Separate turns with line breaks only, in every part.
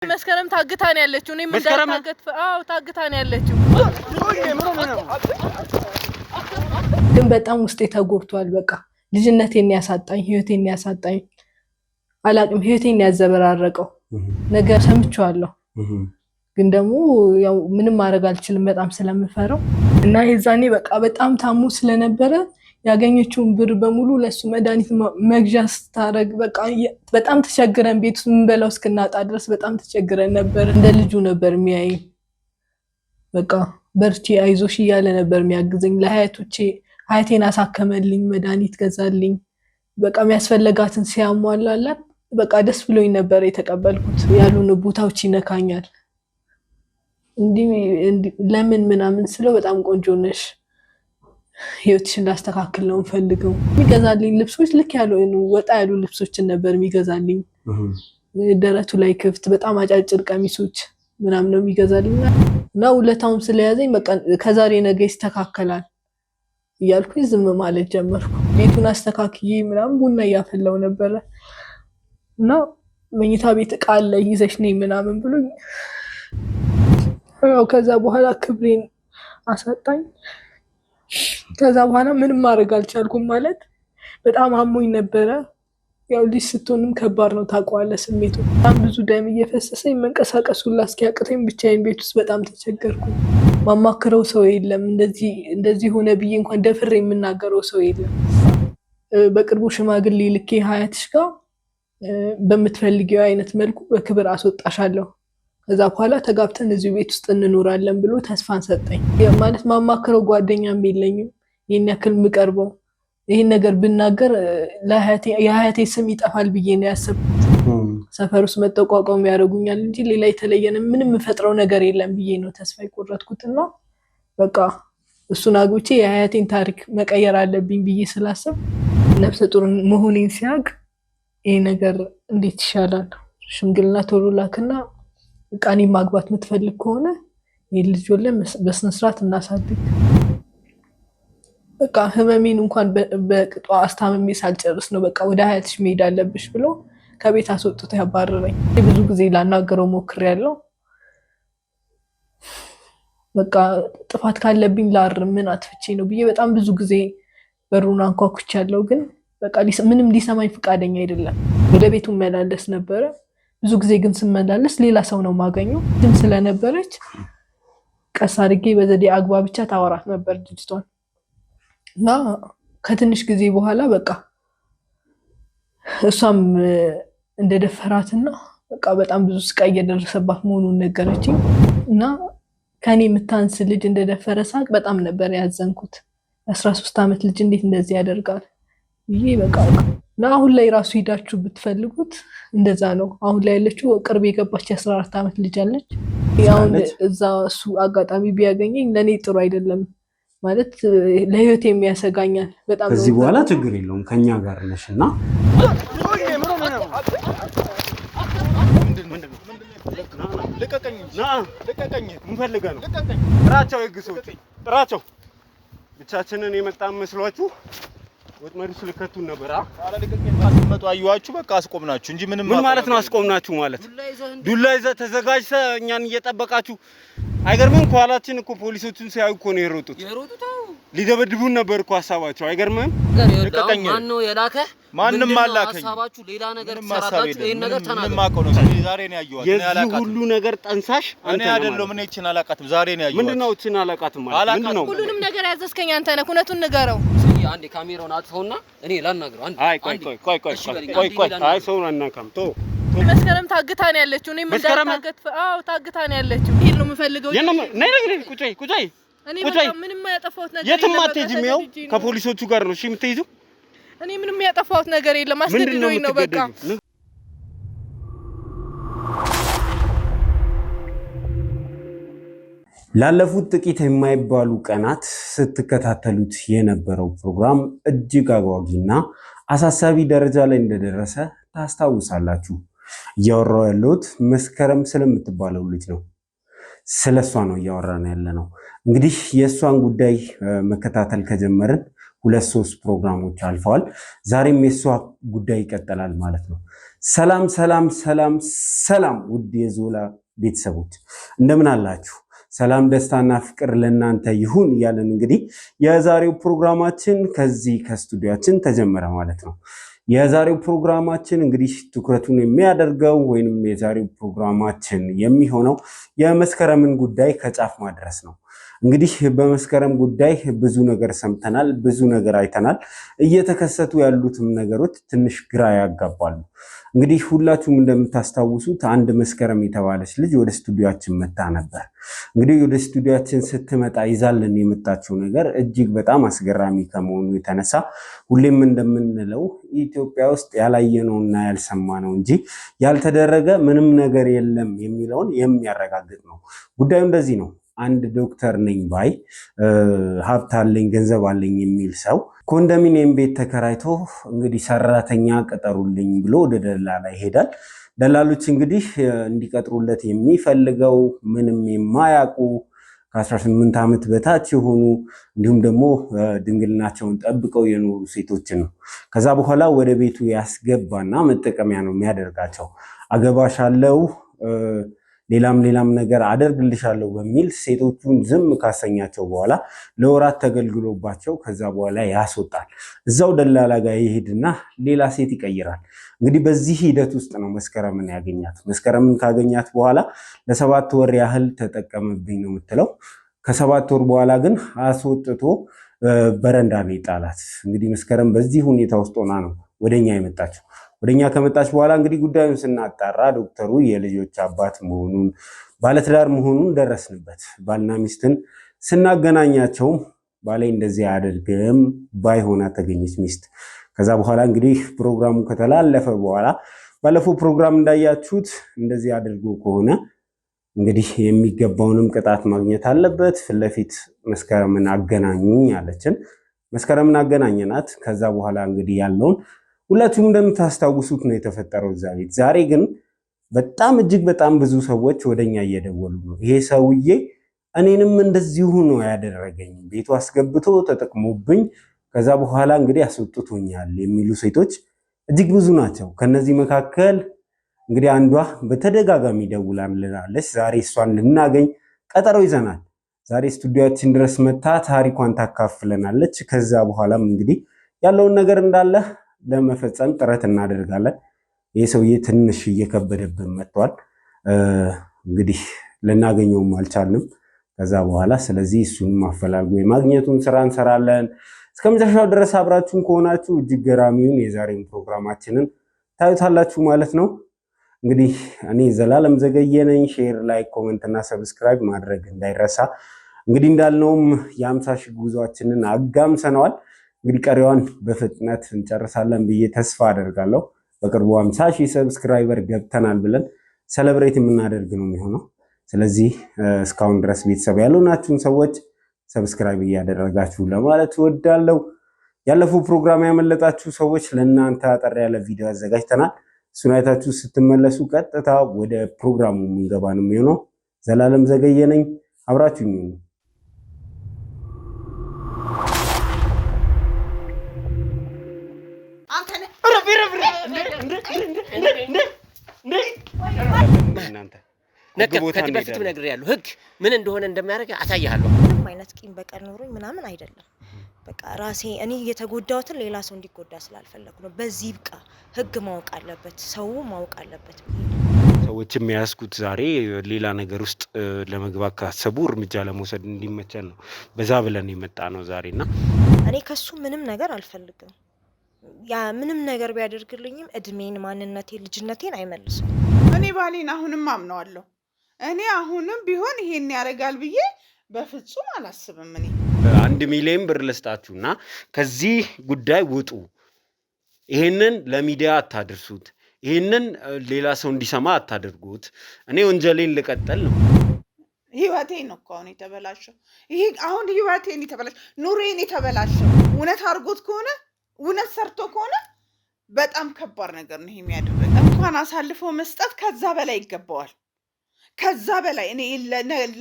መስከረም ታግታን ያለችው እኔ ምን ታገት ታግታን ያለችው ግን በጣም ውስጤ ተጎድቷል። በቃ ልጅነቴን ያሳጣኝ ህይወቴን ያሳጣኝ አላቅም ህይወቴን ያዘበራረቀው ነገር ሰምቻለሁ። ግን ደግሞ ያው ምንም ማድረግ አልችልም በጣም ስለምፈራው እና የዛኔ በቃ በጣም ታሙ ስለነበረ ያገኘችውን ብር በሙሉ ለሱ መድኃኒት መግዣ ስታረግ በቃ በጣም ተቸግረን ቤት ውስጥ ምንበላው እስክናጣ ድረስ በጣም ተቸግረን ነበር። እንደ ልጁ ነበር የሚያይ በቃ በርቺ አይዞሽ እያለ ነበር የሚያግዘኝ። ለሀያቶቼ ሀያቴን አሳከመልኝ፣ መድኃኒት ገዛልኝ። በቃ የሚያስፈልጋትን ሲያሟላላት በቃ ደስ ብሎኝ ነበር የተቀበልኩት። ያሉን ቦታዎች ይነካኛል እንዲህ ለምን ምናምን ስለው በጣም ቆንጆ ነሽ ህይወትሽን ላስተካክል ነው ፈልገው የሚገዛልኝ ልብሶች ልክ ያሉ ወጣ ያሉ ልብሶችን ነበር የሚገዛልኝ። ደረቱ ላይ ክፍት በጣም አጫጭር ቀሚሶች ምናምን ነው የሚገዛልኝ እና ውለታውን ስለያዘኝ በቃ ከዛሬ ነገ ይስተካከላል እያልኩኝ ዝም ማለት ጀመርኩ። ቤቱን አስተካክዬ ምናምን ቡና እያፈላው ነበር እና መኝታ ቤት ዕቃ አለ ይዘሽ ነይ ምናምን ብሎኝ ከዛ በኋላ ክብሬን አሳጣኝ። ከዛ በኋላ ምንም ማድረግ አልቻልኩም። ማለት በጣም አሞኝ ነበረ። ያው ልጅ ስትሆንም ከባድ ነው ታውቀዋለህ ስሜቱ። በጣም ብዙ ደም እየፈሰሰኝ መንቀሳቀስ ሁላ እስኪያቅተኝ ብቻዬን ቤት ውስጥ በጣም ተቸገርኩ። ማማክረው ሰው የለም። እንደዚህ ሆነ ብዬ እንኳን ደፍሬ የምናገረው ሰው የለም። በቅርቡ ሽማግሌ ልኬ ሀያትሽ ጋር በምትፈልጊው አይነት መልኩ በክብር አስወጣሻለሁ፣ ከዛ በኋላ ተጋብተን እዚህ ቤት ውስጥ እንኖራለን ብሎ ተስፋን ሰጠኝ። ማለት ማማክረው ጓደኛም የለኝም ይሄን ያክል ምቀርበው። ይሄን ነገር ብናገር የሀያቴ ስም ይጠፋል ብዬ ነው ያሰብኩት። ሰፈር ውስጥ መጠቋቋም ያደርጉኛል እንጂ ሌላ የተለየን ምንም ፈጥረው ነገር የለም ብዬ ነው ተስፋ የቆረጥኩትና በቃ እሱን አግብቼ የሀያቴን ታሪክ መቀየር አለብኝ ብዬ ስላሰብ ነፍሰ ጡር መሆኔን ሲያግ ይሄ ነገር እንዴት ይሻላል ሽምግልና ቶሎ ላክና ቃኒ ማግባት የምትፈልግ ከሆነ የልጅ ወለም በስነ ስርዓት እናሳድግ። በቃ ህመሜን እንኳን በቅጧ አስታምሜ ሳልጨርስ ነው በቃ ወደ ሀያትሽ መሄድ አለብሽ ብሎ ከቤት አስወጥቶ ያባረረኝ። ብዙ ጊዜ ላናገረው ሞክሬያለሁ። በቃ ጥፋት ካለብኝ ላርም ምን አጥፍቼ ነው ብዬ በጣም ብዙ ጊዜ በሩን አንኳኩቻለሁ። ግን በቃ ምንም ሊሰማኝ ፈቃደኛ አይደለም። ወደ ቤቱ መላለስ ነበረ። ብዙ ጊዜ ግን ስመላለስ ሌላ ሰው ነው ማገኘው። ግን ስለነበረች ቀስ አድርጌ በዘዴ አግባ ብቻ ታወራት ነበር ልጅቷን እና ከትንሽ ጊዜ በኋላ በቃ እሷም እንደደፈራትና በቃ በጣም ብዙ ስቃይ እየደረሰባት መሆኑን ነገረችኝ እና ከኔ የምታንስ ልጅ እንደደፈረ ሳቅ በጣም ነበር ያዘንኩት። 13 ዓመት ልጅ እንዴት እንደዚህ ያደርጋል ይሄ በቃ እና አሁን ላይ ራሱ ሄዳችሁ ብትፈልጉት እንደዛ ነው። አሁን ላይ ያለችው ቅርብ የገባች 14 ዓመት ልጅ አለች። ያው እዛ እሱ አጋጣሚ ቢያገኘኝ ለኔ ጥሩ አይደለም ማለት ለህይወት የሚያሰጋኛል በጣም።
ከዚህ በኋላ ችግር የለውም ከኛ ጋር ነሽና
ልቀቀኝ ምን ፈልገህ ነው? ጥራቸው ይግሱት ጥራቸው። ብቻችንን የመጣን መስሏችሁ ወጥመዱ ስለከቱን ነበር። አረ ልቀቀኝ ማስመጡ አዩዋችሁ በቃ አስቆምናችሁ እንጂ ምን
ማለት ነው? አስቆምናችሁ ማለት ዱላ ይዘህ ተዘጋጅተህ እኛን እየጠበቃችሁ አይገርምም? ኋላችን እኮ ፖሊሶቹን ሲያዩ እኮ ነው የሮጡት። ሊደበድቡን ነበር እኮ ሐሳባቸው። አይገርምም?
ልቀቀኝ። ማን ነው የላከህ?
ማንንም አላከኝ።
ሐሳባችሁ ሌላ ነገር ተሰራታችሁ ይሄን ነገር ተናገሩ።
ማቀው ነው ዛሬ ነው ያዩዋት።
እኔ አላቃትም። ሁሉ ነገር ጠንሳሽ
አንተ አይደለም። እኔ እቺን አላቃትም። ዛሬ ነው ያዩዋት።
ምንድነው እቺን አላቃትም ማለት ምንድነው?
ሁሉንም ነገር ያዘዝከኝ አንተ ነህ። እውነቱን ንገረው።
አንዴ ካሜራውን አጥፈውና እኔ ላናግረው። አንዴ
አይ ቆይ አይ ሰውን አናካም ቶ
መስከረም ታግታን ያለችው እኔ ምን ታግታን ያለችው ይሄን ነው የምፈልገው።
ነይ ቁጭይ
እኔ በቃ ምንም ያጠፋሁት ነገር
የለም። የትም አትሄጂም። ያው ከፖሊሶቹ ጋር ነው እሺ የምትይዙ።
እኔ ምንም ያጠፋሁት ነገር የለም። አስገድዶኝ ነው በቃ።
ላለፉት ጥቂት የማይባሉ ቀናት ስትከታተሉት የነበረው ፕሮግራም እጅግ አጓጊና አሳሳቢ ደረጃ ላይ እንደደረሰ ታስታውሳላችሁ። እያወራው ያለሁት መስከረም ስለምትባለው ልጅ ነው። ስለሷ ነው እያወራን ያለነው። እንግዲህ የሷን ጉዳይ መከታተል ከጀመርን 2-3 ፕሮግራሞች አልፈዋል። ዛሬም የሷ ጉዳይ ይቀጥላል ማለት ነው።
ሰላም ሰላም ሰላም ሰላም ውድ የዞላ ቤተሰቦች እንደምን አላችሁ? ሰላም ደስታና ፍቅር ለእናንተ ይሁን እያለን እንግዲህ የዛሬው ፕሮግራማችን ከዚህ ከስቱዲዮአችን ተጀመረ ማለት ነው። የዛሬው ፕሮግራማችን እንግዲህ ትኩረቱን የሚያደርገው ወይንም የዛሬው ፕሮግራማችን የሚሆነው የመስከረምን ጉዳይ ከጫፍ ማድረስ ነው። እንግዲህ በመስከረም ጉዳይ ብዙ ነገር ሰምተናል፣ ብዙ ነገር አይተናል። እየተከሰቱ ያሉትም ነገሮች ትንሽ ግራ ያጋባሉ። እንግዲህ ሁላችሁም እንደምታስታውሱት አንድ መስከረም የተባለች ልጅ ወደ ስቱዲዮአችን መጣ ነበር። እንግዲህ ወደ ስቱዲዮአችን ስትመጣ ይዛልን የመጣችው ነገር እጅግ በጣም አስገራሚ ከመሆኑ የተነሳ ሁሌም እንደምንለው ኢትዮጵያ ውስጥ ያላየነውና ያልሰማነው እንጂ ያልተደረገ ምንም ነገር የለም የሚለውን የሚያረጋግጥ ነው። ጉዳዩ እንደዚህ ነው። አንድ ዶክተር ነኝ ባይ ሀብት አለኝ ገንዘብ አለኝ የሚል ሰው ኮንዶሚኒየም ቤት ተከራይቶ እንግዲህ ሰራተኛ ቀጠሩልኝ ብሎ ወደ ደላላ ይሄዳል። ደላሎች እንግዲህ እንዲቀጥሩለት የሚፈልገው ምንም የማያውቁ ከ18 ዓመት በታች የሆኑ እንዲሁም ደግሞ ድንግልናቸውን ጠብቀው የኖሩ ሴቶችን ነው። ከዛ በኋላ ወደ ቤቱ ያስገባና መጠቀሚያ ነው የሚያደርጋቸው። አገባሻለሁ ሌላም ነገር አደርግልሻለሁ በሚል ሴቶቹን ዝም ካሰኛቸው በኋላ ለወራት ተገልግሎባቸው ከዛ በኋላ ያስወጣል። እዛው ደላላ ጋር ይሄድና ሌላ ሴት ይቀይራል። እንግዲህ በዚህ ሂደት ውስጥ ነው መስከረምን ያገኛት። መስከረምን ካገኛት በኋላ ለ7 ወር ያህል ተጠቀምብኝ ነው የምትለው። ከ7 ወር በኋላ ግን አስወጥቶ በረንዳ ነው ይጣላት። እንግዲህ መስከረም በዚህ ሁኔታ ውስጥ ሆና ነው ወደኛ የመጣችው። ወደኛ ከመጣች በኋላ እንግዲህ ጉዳዩን ስናጣራ ዶክተሩ የልጆች አባት መሆኑን ባለትዳር መሆኑን ደረስንበት። ባልና ሚስትን ስናገናኛቸውም ባላይ እንደዚህ አያደርግም ባይሆና ተገኘች ሚስት። ከዛ በኋላ እንግዲህ ፕሮግራሙ ከተላለፈ በኋላ ባለፈው ፕሮግራም እንዳያችሁት እንደዚህ አድርጎ ከሆነ እንግዲህ የሚገባውንም ቅጣት ማግኘት አለበት። ፊትለፊት መስከረምን አገናኙኝ አለችን። መስከረምን አገናኘናት። ከዛ በኋላ እንግዲህ ያለውን ሁላችሁም እንደምታስታውሱት ነው የተፈጠረው እዛ ቤት። ዛሬ ግን በጣም እጅግ በጣም ብዙ ሰዎች ወደኛ እየደወሉ ነው። ይሄ ሰውዬ እኔንም እንደዚሁ ነው ያደረገኝ፣ ቤቱ አስገብቶ ተጠቅሞብኝ ከዛ በኋላ እንግዲህ አስወጥቶኛል የሚሉ ሴቶች እጅግ ብዙ ናቸው። ከነዚህ መካከል እንግዲህ አንዷ በተደጋጋሚ ደውላልናለች። ዛሬ እሷን ልናገኝ ቀጠሮ ይዘናል። ዛሬ ስቱዲዮአችን ድረስ መታ ታሪኳን ታካፍለናለች። ከዛ በኋላም እንግዲህ ያለውን ነገር እንዳለ ለመፈጸም ጥረት እናደርጋለን። ይህ ሰውዬ ትንሽ እየከበደብን መጥቷል። እንግዲህ ልናገኘውም አልቻልንም ከዛ በኋላ። ስለዚህ እሱንም አፈላልጎ የማግኘቱን ስራ እንሰራለን። እስከ መጨረሻው ድረስ አብራችሁን ከሆናችሁ እጅግ ገራሚውን የዛሬውን ፕሮግራማችንን ታዩታላችሁ ማለት ነው። እንግዲህ እኔ ዘላለም ዘገየ ነኝ። ሼር፣ ላይክ፣ ኮሜንት እና ሰብስክራይብ ማድረግ እንዳይረሳ። እንግዲህ እንዳልነውም የ50 ሺህ ጉዟችንን አጋምሰነዋል። እንግዲህ ቀሪዋን በፍጥነት እንጨርሳለን ብዬ ተስፋ አደርጋለሁ። በቅርቡ 50 ሺህ ሰብስክራይበር ገብተናል ብለን ሰለብሬት የምናደርግ ነው የሚሆነው። ስለዚህ እስካሁን ድረስ ቤተሰብ ያልሆናችሁን ሰዎች ሰብስክራይብ እያደረጋችሁ ለማለት እወዳለሁ። ያለፈው ፕሮግራም ያመለጣችሁ ሰዎች ለእናንተ አጠር ያለ ቪዲዮ አዘጋጅተናል። እሱን አይታችሁ ስትመለሱ ቀጥታ ወደ ፕሮግራሙ የምንገባ ነው የሚሆነው። ዘላለም ዘገየ ነኝ። አብራችሁኝ ሁኑ።
ከዚህ በፊትም ነግሬያለሁ። ህግ ምን እንደሆነ እንደሚያደርግ አሳያለሁ።
ምንም አይነት ቂም በቀል ኖሮኝ ምናምን አይደለም። በቃ ራሴ እኔ የተጎዳሁትን ሌላ ሰው እንዲጎዳ ስላልፈለኩ ነው። በዚህ በቃ ህግ ማወቅ አለበት፣ ሰው ማወቅ አለበት።
ሰዎችም ያስኩት ዛሬ ሌላ ነገር ውስጥ ለመግባት ካሰቡ እርምጃ ለመውሰድ እንዲመቸን ነው። በዛ ብለን የመጣ ነው ዛሬና
እኔ ከሱ ምንም ነገር አልፈልግም። ያ ምንም ነገር ቢያደርግልኝም እድሜን፣ ማንነቴን፣ ልጅነቴን አይመልስም።
እኔ ባሌን አሁንም አምነዋለሁ። እኔ አሁንም ቢሆን ይሄን ያደርጋል ብዬ በፍጹም አላስብም። እኔ
1 ሚሊዮን ብር ልስጣችሁና ከዚህ ጉዳይ ውጡ። ይሄንን ለሚዲያ አታድርሱት። ይሄንን ሌላ ሰው እንዲሰማ አታድርጉት። እኔ ወንጀሌን ልቀጥል ነው።
ህይወቴን ነው እኮ አሁን የተበላሸው። ይሄ አሁን ህይወቴን የተበላሸው፣ ኑሮዬን የተበላሸው። እውነት አድርጎት ከሆነ እውነት ሰርቶ ከሆነ በጣም ከባድ ነገር ነው የሚያደርገው። እንኳን አሳልፎ መስጠት ከዛ በላይ ይገባዋል። ከዛ በላይ እኔ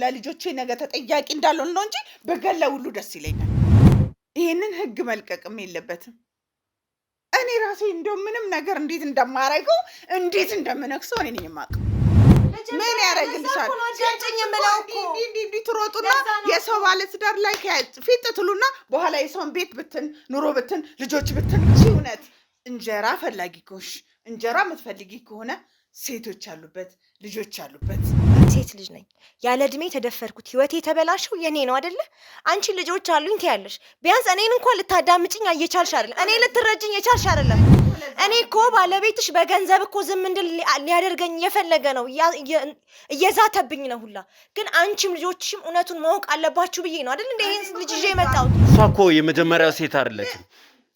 ለልጆቼ ነገ ተጠያቂ እንዳልሆን ነው እንጂ በገላ ሁሉ ደስ ይለኛል። ይሄንን ህግ መልቀቅም የለበትም። እኔ ራሴ እንደው ምንም ነገር እንዴት እንደማረገው እንዴት እንደምነክሰው እኔ ነኝ የማውቀው። ምን ያደርግልሻል? እንዲህ ትሮጡና የሰው ባለትዳር ላይ ፊት ትሉና በኋላ የሰውን ቤት ብትን ኑሮ ብትን ልጆች ብትን እውነት እንጀራ ፈላጊ ከሆንሽ እንጀራ የምትፈልጊ ከሆነ ሴቶች አሉበት ልጆች አሉበት።
ሴት ልጅ ነኝ። ያለ እድሜ ተደፈርኩት። ህይወቴ የተበላሸው የኔ ነው አይደለ? አንቺ ልጆች አሉኝ ትያለሽ። ቢያንስ እኔን እንኳን ልታዳምጪኝ እየቻልሽ አይደለም። እኔ ልትረጅኝ እየቻልሽ አይደለም። እኔ እኮ ባለቤትሽ በገንዘብ እኮ ዝም እንድል ሊያደርገኝ እየፈለገ ነው፣ እየዛተብኝ ነው ሁላ። ግን አንቺም ልጆችሽም እውነቱን ማወቅ አለባችሁ ብዬ ነው አይደል እንደ ይሄን ልጅ ይዤ የመጣሁት።
እሷ እኮ የመጀመሪያው ሴት አይደለችም።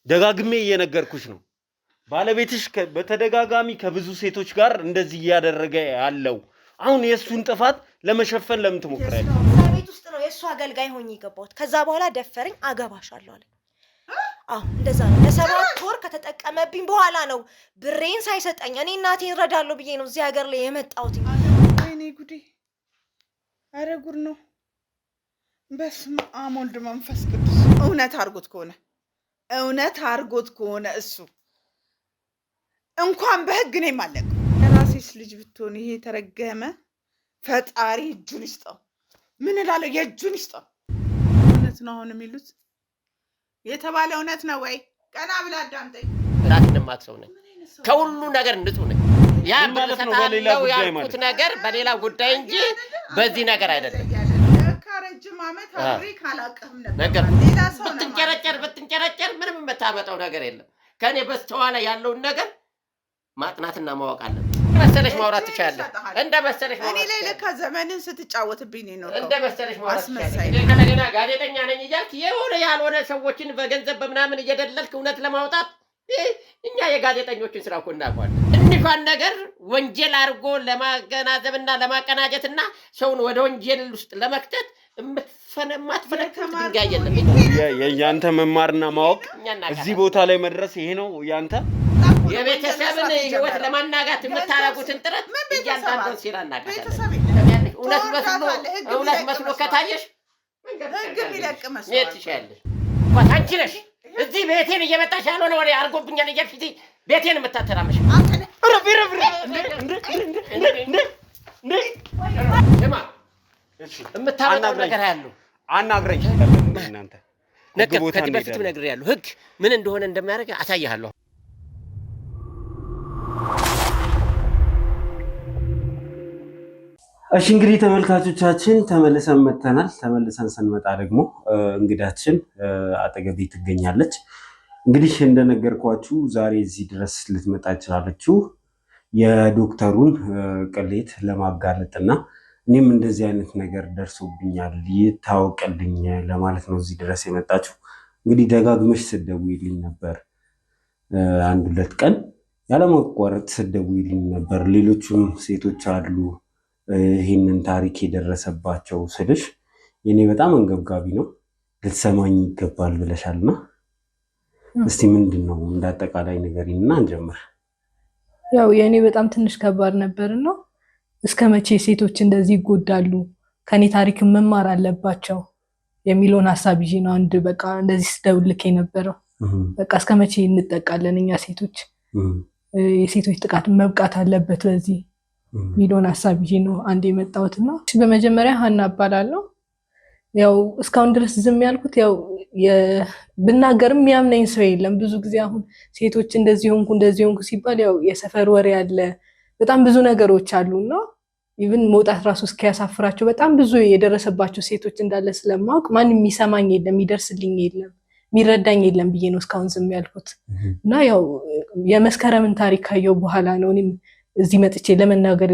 ደጋግሜ እየነገርኩሽ ነው። ባለቤትሽ በተደጋጋሚ ከብዙ ሴቶች ጋር እንደዚህ እያደረገ ያለው አሁን የእሱን ጥፋት ለመሸፈን ለምን ትሞክራለሽ?
ቤት ውስጥ ነው የእሱ አገልጋይ ሆኜ የገባሁት። ከዛ በኋላ ደፈረኝ፣ አገባሻለሁ አለ። አዎ እንደዛ ነው። ለ7 ወር ከተጠቀመብኝ በኋላ ነው ብሬን ሳይሰጠኝ እኔ እናቴን እረዳለሁ ብዬ ነው እዚህ ሀገር ላይ የመጣሁት።
ወይኔ ጉዴ! አረ ጉድ ነው። በስመ አብ ወልድ መንፈስ ቅዱስ። እውነት አድርጎት ከሆነ እሱ እንኳን በህግ ነው የማለቀው። የራሴስ ልጅ ብትሆን ይሄ የተረገመ ፈጣሪ እጁን ይስጠው። ምን እላለሁ? የእጁን ይስጠው። እውነት ነው አሁን የሚሉት የተባለ እውነት ነው ወይ? ቀና ብላ አዳምጠኝ።
ራስን ማትሰው ነኝ። ከሁሉ ነገር ንጹህ ነኝ። ያ በተሰጣለው ያልኩት ነገር በሌላ ጉዳይ እንጂ በዚህ ነገር አይደለም።
ረጅም ዓመት አብሬ ካላቀህም ነበር
ነገር
ሌላ ሰው ነው
ብትንጨረጨር ምንም የምታመጣው ነገር የለም። ከኔ በስተኋላ ያለውን ነገር ማጥናትና ማወቅ አለብን። መሰለሽ ማውራት ትችያለሽ። እንደ መሰለሽ ማውራት
እኔ ላይ ለካ ዘመንን ስትጫወትብኝ ነው።
እንደ መሰለሽ ማውራት ትችያለሽ። እንደገና ጋዜጠኛ ነኝ እያልክ የሆነ ያልሆነ ሰዎችን በገንዘብ በምናምን እየደለልክ እውነት ለማውጣት እኛ የጋዜጠኞችን ስራ እኮ እናውቀዋለን። እንኳን ነገር ወንጀል አድርጎ ለማገናዘብና ለማቀናጀትና ሰውን ወደ ወንጀል ውስጥ ለመክተት የማትፈነክት ድንጋይ የለም።
የያንተ መማርና ማወቅ እዚህ ቦታ ላይ መድረስ ይሄ ነው ያንተ
የቤተሰብን ህይወት ለማናጋት የምታረጉትን ጥረት እያንዳንዱን ሲራ እናጋታለን። እውነት መስሎ ከታየሽ
ህግ ቢለቅ መስሎ
ትሻለሽ። አንቺ ነሽ እዚህ ቤቴን እየመጣሽ ያልሆነ ወሬ አድርጎብኛል እያልሽ ቤቴን የምታተራመሽ። የምታመጣው ነገር ያለው
አናግረኝ። እናንተ
ነገር ከዚህ በፊት ነግሬያለሁ። ህግ ምን እንደሆነ እንደሚያደርግ አሳይሃለሁ።
እሺ እንግዲህ ተመልካቾቻችን ተመልሰን መጥተናል። ተመልሰን ስንመጣ ደግሞ እንግዳችን አጠገቤ ትገኛለች። እንግዲህ እንደነገርኳችሁ ዛሬ እዚህ ድረስ ልትመጣ ይችላለችው የዶክተሩን ቅሌት ለማጋለጥና እኔም እንደዚህ አይነት ነገር ደርሶብኛል ይታወቅልኝ ለማለት ነው እዚህ ድረስ የመጣችሁ። እንግዲህ ደጋግመሽ ስትደውይልኝ ነበር፣ 1-2 ቀን ያለማቋረጥ ስትደውይልኝ ነበር። ሌሎችም ሴቶች አሉ ይህንን ታሪክ የደረሰባቸው ስልሽ የኔ በጣም አንገብጋቢ ነው ልትሰማኝ ይገባል ብለሻልና እስቲ ምንድን ነው እንዳጠቃላይ ንገሪኝና እንጀምር።
ያው የኔ በጣም ትንሽ ከባድ ነበርና እስከ መቼ ሴቶች እንደዚህ ይጎዳሉ፣ ከኔ ታሪክ መማር አለባቸው የሚለውን ሀሳብ ይዤ ነው አንድ በቃ እንደዚህ ስደውልክ የነበረው። በቃ እስከ መቼ እንጠቃለን እኛ ሴቶች፣ የሴቶች ጥቃት መብቃት አለበት በዚህ ሚሊዮን ሀሳብ ይዤ ነው አንድ የመጣሁትና በመጀመሪያ ሀና እባላለሁ። ያው እስካሁን ድረስ ዝም ያልኩት ያው ብናገርም የሚያምነኝ ሰው የለም። ብዙ ጊዜ አሁን ሴቶች እንደዚህ ሆንኩ ሲባል ያው የሰፈር ወሬ አለ፣ በጣም ብዙ ነገሮች አሉና ኢቭን መውጣት ራሱ እስኪያሳፍራቸው በጣም ብዙ የደረሰባቸው ሴቶች እንዳለ ስለማወቅ ማንም የሚሰማኝ የለም፣ የሚደርስልኝ የለም፣ የሚረዳኝ የለም ብዬ ነው እስካሁን ዝም ያልኩት እና ያው የመስከረምን ታሪክ ካየው በኋላ ነው እኔም እዚህ መጥቼ ለመናገር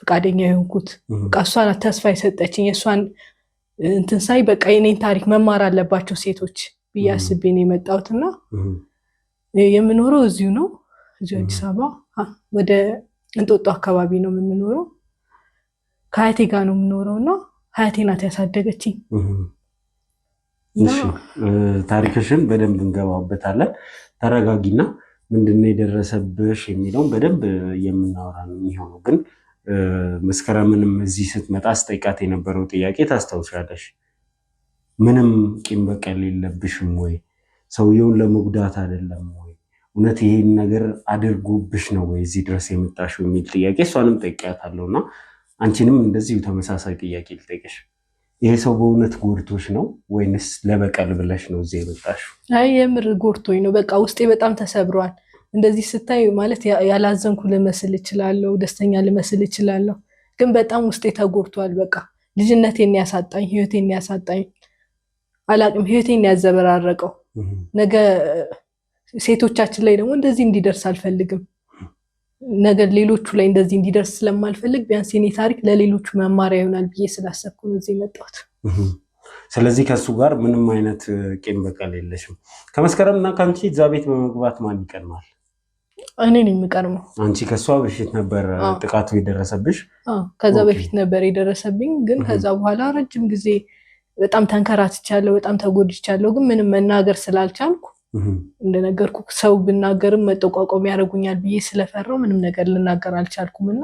ፈቃደኛ የሆንኩት። በቃ እሷ ናት ተስፋ የሰጠችኝ። የእሷን እንትን ሳይ በቃ የኔን ታሪክ መማር አለባቸው ሴቶች ብዬ አስቤ ነው የመጣሁትና የምኖረው እዚሁ ነው፣ እዚሁ አዲስ አበባ ወደ እንጦጦ አካባቢ ነው የምንኖረው። ከአያቴ ጋር ነው የምኖረው እና አያቴ ናት ያሳደገችኝ።
ታሪክሽን በደንብ እንገባበታለን። ተረጋጊና ምንድነው የደረሰብሽ የሚለውን በደንብ የምናወራ ነው የሚሆነው። ግን መስከረምንም እዚህ ስትመጣ አስጠይቃት የነበረው ጥያቄ ታስታውሻለሽ? ምንም ቂም በቀል የለብሽም ወይ? ሰውየውን ለመጉዳት አይደለም ወይ? እውነት ይሄን ነገር አድርጎብሽ ነው ወይ እዚህ ድረስ የመጣሽው የሚል ጥያቄ እሷንም ጠይቄያታለሁና አንቺንም እንደዚሁ ተመሳሳይ ጥያቄ ልጠይቅሽ። ይሄ ሰው በእውነት ጎድቶሽ ነው ወይንስ ለበቀል ብለሽ ነው እዚህ የመጣሽው?
አይ የምር ጎድቶኝ ነው። በቃ ውስጤ በጣም ተሰብሯል። እንደዚህ ስታይ ማለት ያላዘንኩ ልመስል እችላለሁ፣ ደስተኛ ልመስል እችላለሁ፣ ግን በጣም ውስጤ ተጎድቷል። በቃ ልጅነቴን ያሳጣኝ፣ ህይወቴን ያሳጣኝ፣ አላቅም ህይወቴን ያዘበራረቀው። ነገ ሴቶቻችን ላይ ደግሞ እንደዚህ እንዲደርስ አልፈልግም። ነገር ሌሎቹ ላይ እንደዚህ እንዲደርስ ስለማልፈልግ ቢያንስ የኔ ታሪክ ለሌሎቹ መማሪያ ይሆናል ብዬ ስላሰብኩ ነው እዚህ የመጣሁት።
ስለዚህ ከሱ ጋር ምንም አይነት ቂም በቀል የለሽም። ከመስከረም እና ከአንቺ እዛ ቤት በመግባት ማን ይቀድማል?
እኔ ነኝ የምቀድመው።
አንቺ ከሷ በፊት ነበር ጥቃቱ የደረሰብሽ?
ከዛ በፊት ነበር የደረሰብኝ። ግን ከዛ በኋላ ረጅም ጊዜ በጣም ተንከራትቻለሁ፣ በጣም ተጎድቻለሁ። ግን ምንም መናገር ስላልቻልኩ እንደነገርኩ ሰው ብናገርም መጠቋቋም ያደርጉኛል ብዬ ስለፈራው ምንም ነገር ልናገር አልቻልኩም። እና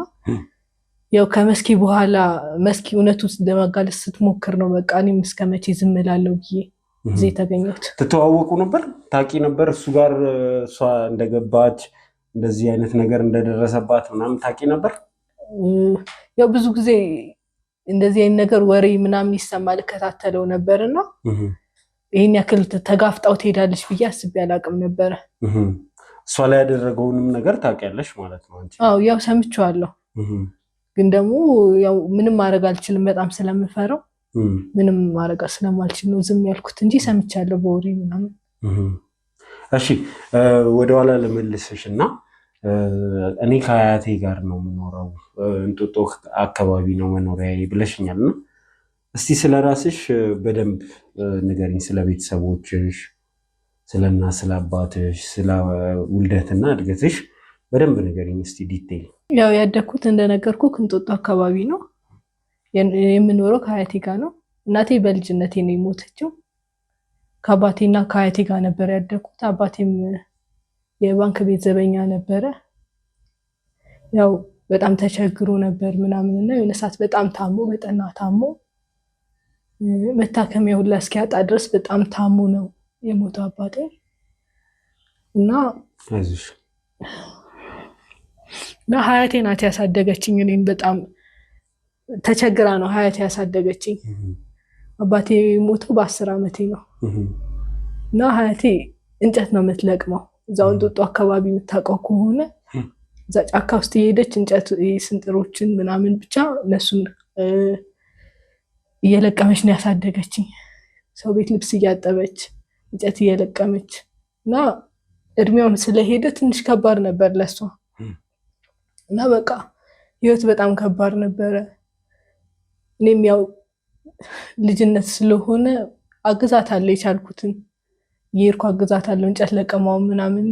ያው ከመስኪ በኋላ መስኪ እውነቱን ለማጋለጥ ስትሞክር ነው በቃ እኔም እስከ መቼ ዝም እላለሁ ብዬ እዚህ የተገኘሁት። ትተዋወቁ ነበር? ታውቂ ነበር እሱ ጋር እሷ እንደገባች እንደዚህ አይነት ነገር እንደደረሰባት ምናምን ታውቂ ነበር? ያው ብዙ ጊዜ እንደዚህ አይነት ነገር ወሬ ምናምን ይሰማል፣ እከታተለው ነበርና ይሄን ያክል ተጋፍጣው ትሄዳለች ብዬ አስቤ አላቅም ነበረ።
እሷ ላይ ያደረገውንም ነገር ታውቂያለሽ ማለት ነው አንቺ?
አዎ ያው ሰምቼዋለሁ። ግን ደግሞ ያው ምንም ማድረግ አልችልም፣ በጣም ስለምፈራው ምንም ማድረግ ስለማልችል ነው ዝም ያልኩት እንጂ ሰምቻለሁ በወሬ ምናምን።
እሺ ወደኋላ ልመልስሽ እና እኔ ከአያቴ ጋር ነው የምኖረው፣ እንጦጦ አካባቢ ነው መኖሪያዬ ብለሽኛል እና እስቲ ስለ ራስሽ በደንብ ንገሪኝ። ስለ ቤተሰቦችሽ፣ ስለና ስለ አባትሽ፣ ስለ ውልደትና እድገትሽ በደንብ ንገሪኝ እስቲ ዲቴይል።
ያው ያደግኩት እንደነገርኩ እንጦጦ አካባቢ ነው የምኖረው፣ ከአያቴ ጋር ነው። እናቴ በልጅነቴ ነው የሞተችው። ከአባቴና ከአያቴ ጋር ነበር ያደግኩት። አባቴም የባንክ ቤት ዘበኛ ነበረ። ያው በጣም ተቸግሮ ነበር ምናምንና የሆነ ሰዓት በጣም ታሞ በጠና ታሞ መታከሚያ ሁላ እስኪያጣ ድረስ በጣም ታሞ ነው የሞተው አባቴ። እና ሀያቴ ናት ያሳደገችኝ። እኔም በጣም ተቸግራ ነው ሀያቴ ያሳደገችኝ። አባቴ ሞተው በ10 ዓመቴ ነው። እና ሀያቴ እንጨት ነው የምትለቅመው። እዛው እንጦጦ አካባቢ የምታውቀው ከሆነ እዛ ጫካ ውስጥ የሄደች እንጨት ስንጥሮችን ምናምን ብቻ እነሱን እየለቀመች ነው ያሳደገችኝ። ሰው ቤት ልብስ እያጠበች እንጨት እየለቀመች እና እድሜውም ስለሄደ ትንሽ ከባድ ነበር ለሷ። እና በቃ ህይወት በጣም ከባድ ነበረ። እኔም ያው ልጅነት ስለሆነ አግዛታለሁ፣ የቻልኩትን የሄድኩ አግዛታለሁ እንጨት ለቀማው ምናምን።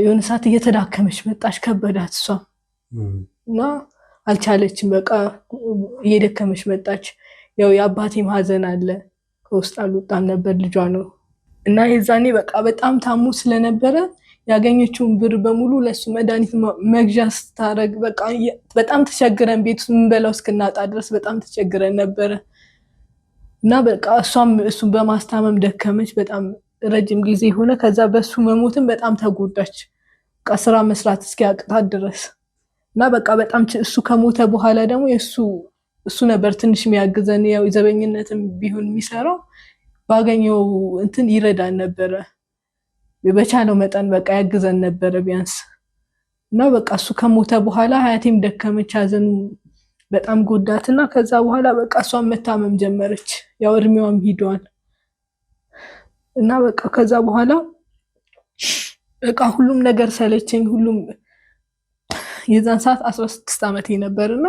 የሆነ ሰዓት እየተዳከመች መጣች፣ ከበዳት እሷ እና አልቻለችም። በቃ እየደከመች መጣች። ያው የአባቴም ሀዘን አለ፣ ከውስጥ አልወጣም ነበር፣ ልጇ ነው። እና የዛኔ በቃ በጣም ታሙ ስለነበረ ያገኘችውን ብር በሙሉ ለሱ መድኃኒት መግዣ ስታረግ በቃ በጣም ተቸግረን ቤት ውስጥ የምንበላው እስክናጣ ድረስ በጣም ተቸግረን ነበረ። እና በቃ እሷም እሱን በማስታመም ደከመች፣ በጣም ረጅም ጊዜ ሆነ። ከዛ በሱ መሞትም በጣም ተጎዳች፣ በቃ ስራ መስራት እስኪያቅታት ድረስ። እና በቃ በጣም እሱ ከሞተ በኋላ ደግሞ እሱ ነበር ትንሽ የሚያግዘን። ያው ዘበኝነትም ቢሆን የሚሰራው ባገኘው እንትን ይረዳን ነበረ፣ በቻለው መጠን በቃ ያግዘን ነበረ ቢያንስ። እና በቃ እሱ ከሞተ በኋላ ሀያቴም ደከመች፣ ሀዘን በጣም ጎዳትና ከዛ በኋላ በቃ እሷን መታመም ጀመረች። ያው እድሜዋም ሂዷል። እና በቃ ከዛ በኋላ በቃ ሁሉም ነገር ሰለቸኝ። ሁሉም የዛን ሰዓት 16 ዓመቴ ነበርና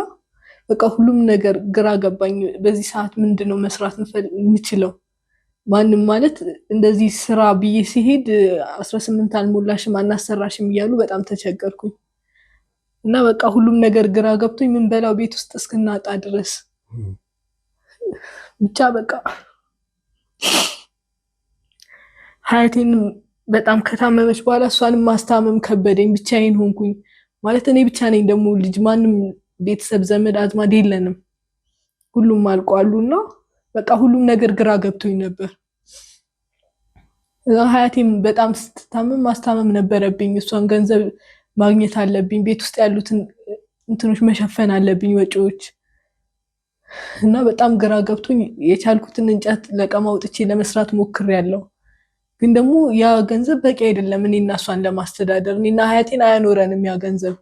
በቃ ሁሉም ነገር ግራ ገባኝ። በዚህ ሰዓት ምንድነው መስራት የምችለው? ማንም ማለት እንደዚህ ስራ ብዬ ሲሄድ 18 አልሞላሽም አናሰራሽም እያሉ በጣም ተቸገርኩኝ። እና በቃ ሁሉም ነገር ግራ ገብቶኝ ምን በላው ቤት ውስጥ እስክናጣ ድረስ ብቻ በቃ ሀያቴን በጣም ከታመመች በኋላ እሷንም ማስታመም ከበደኝ። ብቻዬን ሆንኩኝ። ማለት እኔ ብቻ ነኝ ደግሞ ልጅ፣ ማንም ቤተሰብ ዘመድ አዝማድ የለንም፣ ሁሉም አልቋሉና በቃ ሁሉም ነገር ግራ ገብቶኝ ነበር። ሀያቴም በጣም ስትታመም ማስታመም ነበረብኝ። እሷን ገንዘብ ማግኘት አለብኝ። ቤት ውስጥ ያሉትን እንትኖች መሸፈን አለብኝ ወጪዎች እና በጣም ግራ ገብቶኝ የቻልኩትን እንጨት ለቀማ አውጥቼ ለመስራት ሞክሬያለሁ። ግን ደግሞ ያ ገንዘብ በቂ አይደለም እኔና እሷን ለማስተዳደር። እኔና ሀያቴን አያኖረንም ያ ገንዘብ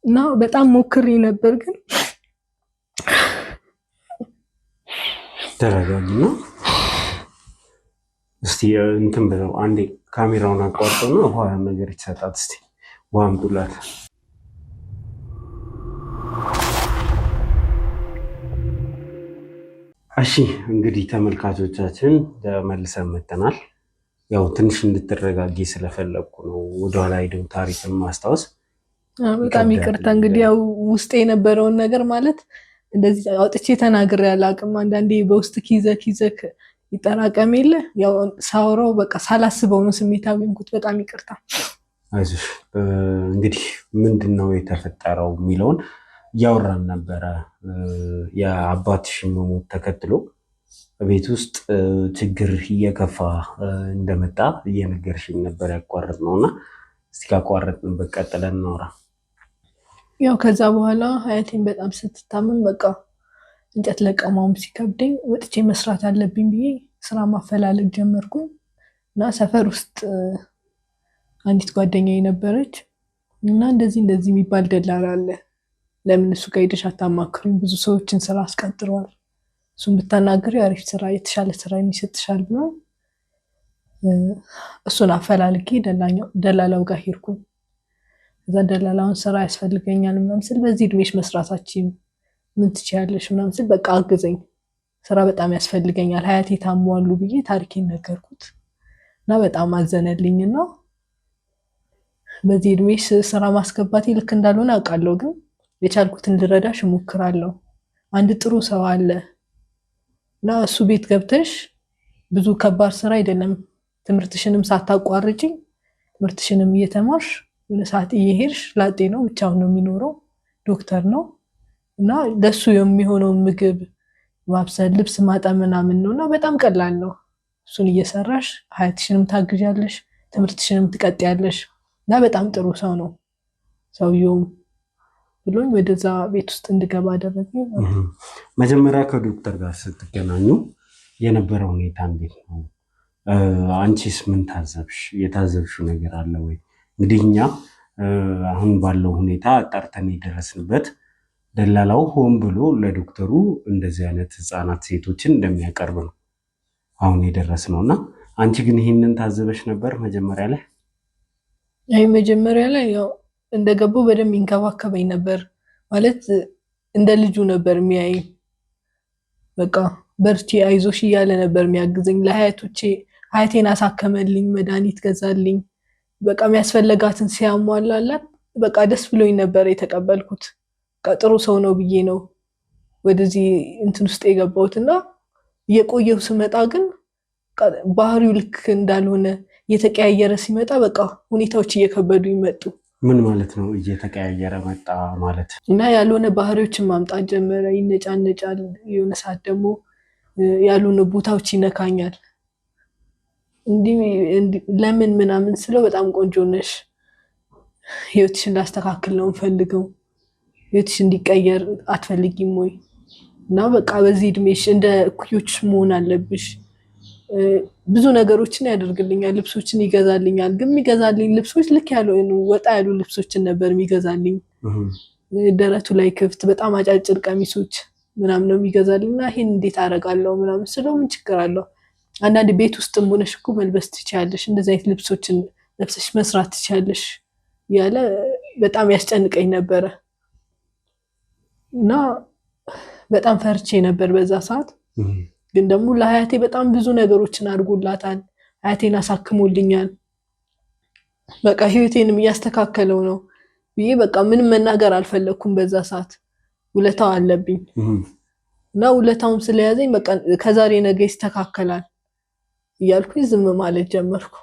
እና በጣም ሞክሬ ነበር። ግን
ተረጋጊና እስቲ እንትን ብለው አንዴ ካሜራውን አቋርጠውና ውሃ ነገር ይሰጣት። እስቲ ውሃ አምጡላት። እሺ እንግዲህ ተመልካቾቻችን ተመልሰን መጥተናል። ያው ትንሽ እንድትረጋጊ ስለፈለግኩ ነው ወደኋላ ሄደው ታሪክን ማስታወስ።
በጣም ይቅርታ እንግዲህ ያው ውስጥ የነበረውን ነገር ማለት እንደዚህ አውጥቼ ተናግሬ አላውቅም። አንዳንዴ በውስጥ ኪዘክ ይጠራቀም የለ ያው ሳውራው በቃ ሳላስበው ነው ስሜታዊ ሆንኩት። በጣም ይቅርታ።
አይዞሽ። እንግዲህ ምንድነው የተፈጠረው የሚለውን እያወራን ነበረ። የአባትሽ መሞት ተከትሎ ቤት ውስጥ ችግር እየከፋ እንደመጣ እየነገርሽኝ ነበር ያቋረጥነው እና እስቲ ካቋረጥንበት ቀጥለን እናውራ።
ያው ከዛ በኋላ ሀያቴን በጣም ስትታመም በቃ እንጨት ለቀማውም ሲከብደኝ ወጥቼ መስራት አለብኝ ብዬ ስራ ማፈላለግ ጀመርኩኝ እና ሰፈር ውስጥ አንዲት ጓደኛዬ ነበረች እና እንደዚህ የሚባል ደላላ አለ፣ ለምን እሱ ጋር ሄደሽ አታማክሪም? ብዙ ሰዎችን ስራ አስቀጥረዋል፣ እሱን ብታናግሪ አሪፍ ስራ የተሻለ ስራ የሚሰጥሻል ብሎ እሱን አፈላልጌ ደላላው ጋር ሄድኩኝ። እዛ ደላላውን ስራ ያስፈልገኛል ምናምን ስል በዚህ እድሜሽ መስራታችን ምን ትችያለሽ ምናምን ስል በቃ አግዘኝ ስራ በጣም ያስፈልገኛል ሀያቴ ታሟሉ ብዬ ታሪኬን ነገርኩት እና በጣም አዘነልኝና በዚህ እድሜሽ ስራ ማስገባቴ ልክ እንዳልሆነ አውቃለሁ፣ ግን የቻልኩትን ልረዳሽ እሞክራለሁ። አንድ ጥሩ ሰው አለ እና እሱ ቤት ገብተሽ ብዙ ከባድ ስራ አይደለም፣ ትምህርትሽንም ሳታቋርጪ ትምህርትሽንም እየተማርሽ የሆነ ሰዓት እየሄድሽ ላጤ ነው፣ ብቻውን ነው የሚኖረው፣ ዶክተር ነው እና ለሱ የሚሆነው ምግብ ማብሰል፣ ልብስ ማጠብ ምናምን ነው እና በጣም ቀላል ነው። እሱን እየሰራሽ ሀያትሽንም ታግዣለሽ፣ ትምህርትሽንም ትቀጥያለሽ እና በጣም ጥሩ ሰው ነው ሰውየውም ብሎኝ ወደዛ ቤት ውስጥ እንድገባ አደረገኝ።
መጀመሪያ ከዶክተር ጋር ስትገናኙ የነበረው ሁኔታ እንዴት ነው? አንቺስ ምን ታዘብሽ? የታዘብሽው ነገር አለ ወይ? እንግዲህ እኛ አሁን ባለው ሁኔታ ጠርተን የደረስንበት ደላላው ሆን ብሎ ለዶክተሩ እንደዚህ አይነት ህፃናት ሴቶችን እንደሚያቀርብ ነው አሁን የደረስነው እና አንቺ ግን ይህንን ታዘበሽ ነበር መጀመሪያ ላይ?
አይ መጀመሪያ ላይ ያው እንደገባው በደንብ ይንከባከበኝ ነበር፣ ማለት እንደ ልጁ ነበር የሚያይ። በቃ በርቺ አይዞሽ እያለ ነበር የሚያግዘኝ። ለሀያቶቼ ሀያቴን አሳከመልኝ፣ መድኃኒት ገዛልኝ፣ በቃ የሚያስፈልጋትን ሲያሟላላት በቃ ደስ ብሎኝ ነበር የተቀበልኩት። በቃ ጥሩ ሰው ነው ብዬ ነው ወደዚህ እንትን ውስጥ የገባሁት እና እየቆየው ስመጣ ግን ባህሪው ልክ እንዳልሆነ እየተቀያየረ ሲመጣ በቃ ሁኔታዎች እየከበዱ ይመጡ።
ምን ማለት ነው እየተቀያየረ መጣ ማለት?
እና ያልሆነ ባህሪዎችን ማምጣት ጀመረ። ይነጫነጫል፣ የሆነ ሰዓት ደግሞ ያልሆነ ቦታዎች ይነካኛል። እንዲህ ለምን ምናምን ስለው በጣም ቆንጆ ነሽ፣ ህይወትሽን ላስተካክል ነው እንፈልገው፣ ህይወትሽ እንዲቀየር አትፈልጊም ወይ? እና በቃ በዚህ እድሜሽ እንደ እኩዮች መሆን አለብሽ። ብዙ ነገሮችን ያደርግልኛል፣ ልብሶችን ይገዛልኛል። ግን የሚገዛልኝ ልብሶች ልክ ያልሆኑ ወጣ ያሉ ልብሶችን ነበር የሚገዛልኝ። ደረቱ ላይ ክፍት በጣም አጫጭር ቀሚሶች ምናምን ነው የሚገዛልኝ እና ይሄን እንዴት አደርጋለሁ ምናምን ስለው ምን ችግር አለው? አንዳንድ ቤት ውስጥም ሆነሽ እኮ መልበስ ትችያለሽ፣ እንደዚህ አይነት ልብሶችን ለብሰሽ መስራት ትችያለሽ ያለ በጣም ያስጨንቀኝ ነበረ እና በጣም ፈርቼ ነበር በዛ ሰዓት። ግን ደግሞ ለሀያቴ በጣም ብዙ ነገሮችን አድርጎላታል። ሀያቴን አሳክሞልኛል። በቃ ህይወቴንም እያስተካከለው ነው ብዬ በቃ ምንም መናገር አልፈለኩም በዛ ሰዓት። ውለታው አለብኝ እና ውለታውም ስለያዘኝ በቃ ከዛሬ ነገ ይስተካከላል እያልኩኝ ዝም ማለት ጀመርኩ።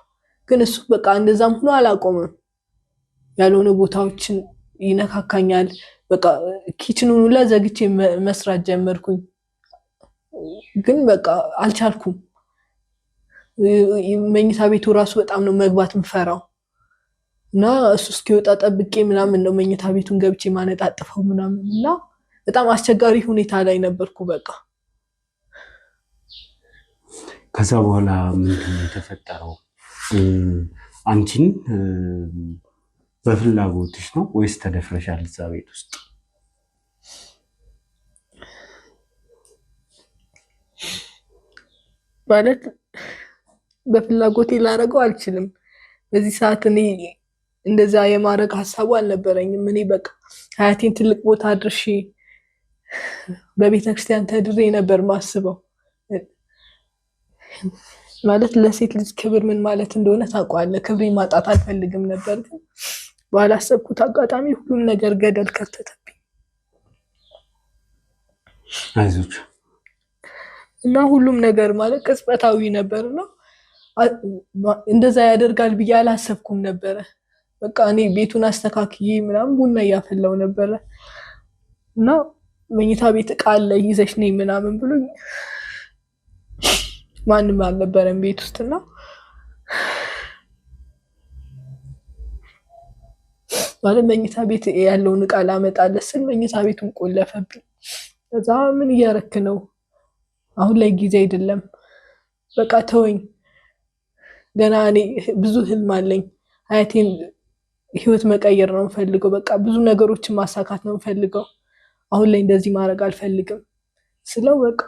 ግን እሱ በቃ እንደዛም ሆኖ አላቆመም። ያልሆነ ቦታዎችን ይነካካኛል። በቃ ኪችኑን ሁላ ዘግቼ መስራት ጀመርኩኝ። ግን በቃ አልቻልኩም። መኝታ ቤቱ ራሱ በጣም ነው መግባት የምፈራው እና እሱ እስኪወጣ ጠብቄ ምናምን ነው መኝታ ቤቱን ገብቼ ማነጣጥፈው ምናምን እና በጣም አስቸጋሪ ሁኔታ ላይ ነበርኩ። በቃ
ከዛ በኋላ ምንድን ነው የተፈጠረው? አንቺን በፍላጎትሽ ነው ወይስ ተደፍረሻል እዛ ቤት ውስጥ?
ማለት በፍላጎቴ ላደርገው አልችልም። በዚህ ሰዓት እኔ እንደዛ የማድረግ ሀሳቡ አልነበረኝም። እኔ በቃ ሀያቴን ትልቅ ቦታ አድርሼ በቤተክርስቲያን ተድሬ ነበር ማስበው። ማለት ለሴት ልጅ ክብር ምን ማለት እንደሆነ ታውቀዋለህ። ክብሬ ማጣት አልፈልግም ነበር፣ ግን ባላሰብኩት አጋጣሚ ሁሉም ነገር ገደል ከተተብኝ።
አይዞች
እና ሁሉም ነገር ማለት ቅጽበታዊ ነበርና እንደዛ ያደርጋል ብዬ አላሰብኩም ነበረ። በቃ እኔ ቤቱን አስተካክዬ ምናምን ቡና እያፈላው ነበረ እና መኝታ ቤት ዕቃ አለ ይዘሽ ነይ ምናምን ብሎኝ ማንም አልነበረም ቤት ውስጥና ማለት መኝታ ቤት ያለውን ዕቃ ላመጣለት ስል መኝታ ቤቱን ቆለፈብኝ። ከዛ ምን እያረክ ነው? አሁን ላይ ጊዜ አይደለም፣ በቃ ተወኝ። ገና እኔ ብዙ ህልም አለኝ። ሀያቴን ህይወት መቀየር ነው የምፈልገው። በቃ ብዙ ነገሮችን ማሳካት ነው የምፈልገው። አሁን ላይ እንደዚህ ማድረግ አልፈልግም ስለው በቃ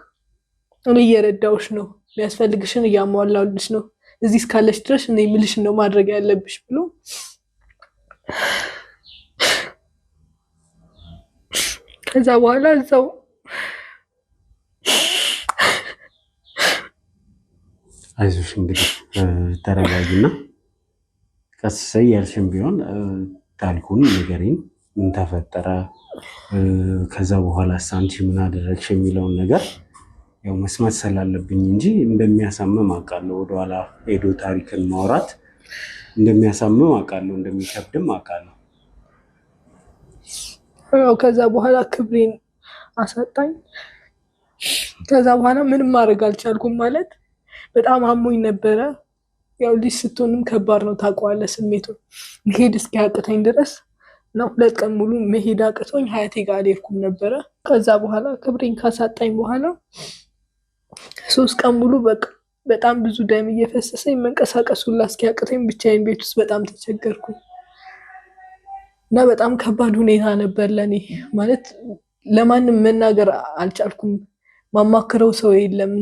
እኔ እየረዳሁሽ ነው፣ የሚያስፈልግሽን እያሟላሁልሽ ነው፣ እዚህ እስካለሽ ድረስ እኔ የምልሽን ነው ማድረግ ያለብሽ ብሎ ከዛ በኋላ እዛው
አይዞሽ እንግዲህ ተረጋጊና ቀስ እያልሽም ቢሆን ታሪኩን ንገሪኝ። ምን ተፈጠረ? ከዛ በኋላ አንቺ ምን አደረግሽ የሚለውን ነገር ያው መስማት ስላለብኝ እንጂ እንደሚያሳምም አውቃለሁ። ወደኋላ ሄዶ ታሪክን ማውራት እንደሚያሳምም አውቃለሁ፣ እንደሚከብድም አውቃለሁ።
ያው ከዛ በኋላ ክብሬን አሳጣኝ። ከዛ በኋላ ምንም ማድረግ አልቻልኩም። ማለት በጣም አሞኝ ነበረ። ያው ልጅ ስትሆንም ከባድ ነው ታውቀዋለህ ስሜቱን። መሄድ እስኪያቅተኝ ድረስ እና 2 ቀን ሙሉ መሄድ አቅቶኝ ሀያቴ ጋር አልሄድኩም ነበረ። ከዛ በኋላ ክብሬን ካሳጣኝ በኋላ 3 ቀን ሙሉ በቃ በጣም ብዙ ደም እየፈሰሰኝ መንቀሳቀስ ሁላ እስኪያቅተኝ ብቻዬን ቤት ውስጥ በጣም ተቸገርኩኝ እና በጣም ከባድ ሁኔታ ነበር ለኔ። ማለት ለማንም መናገር አልቻልኩም። ማማክረው ሰው የለም።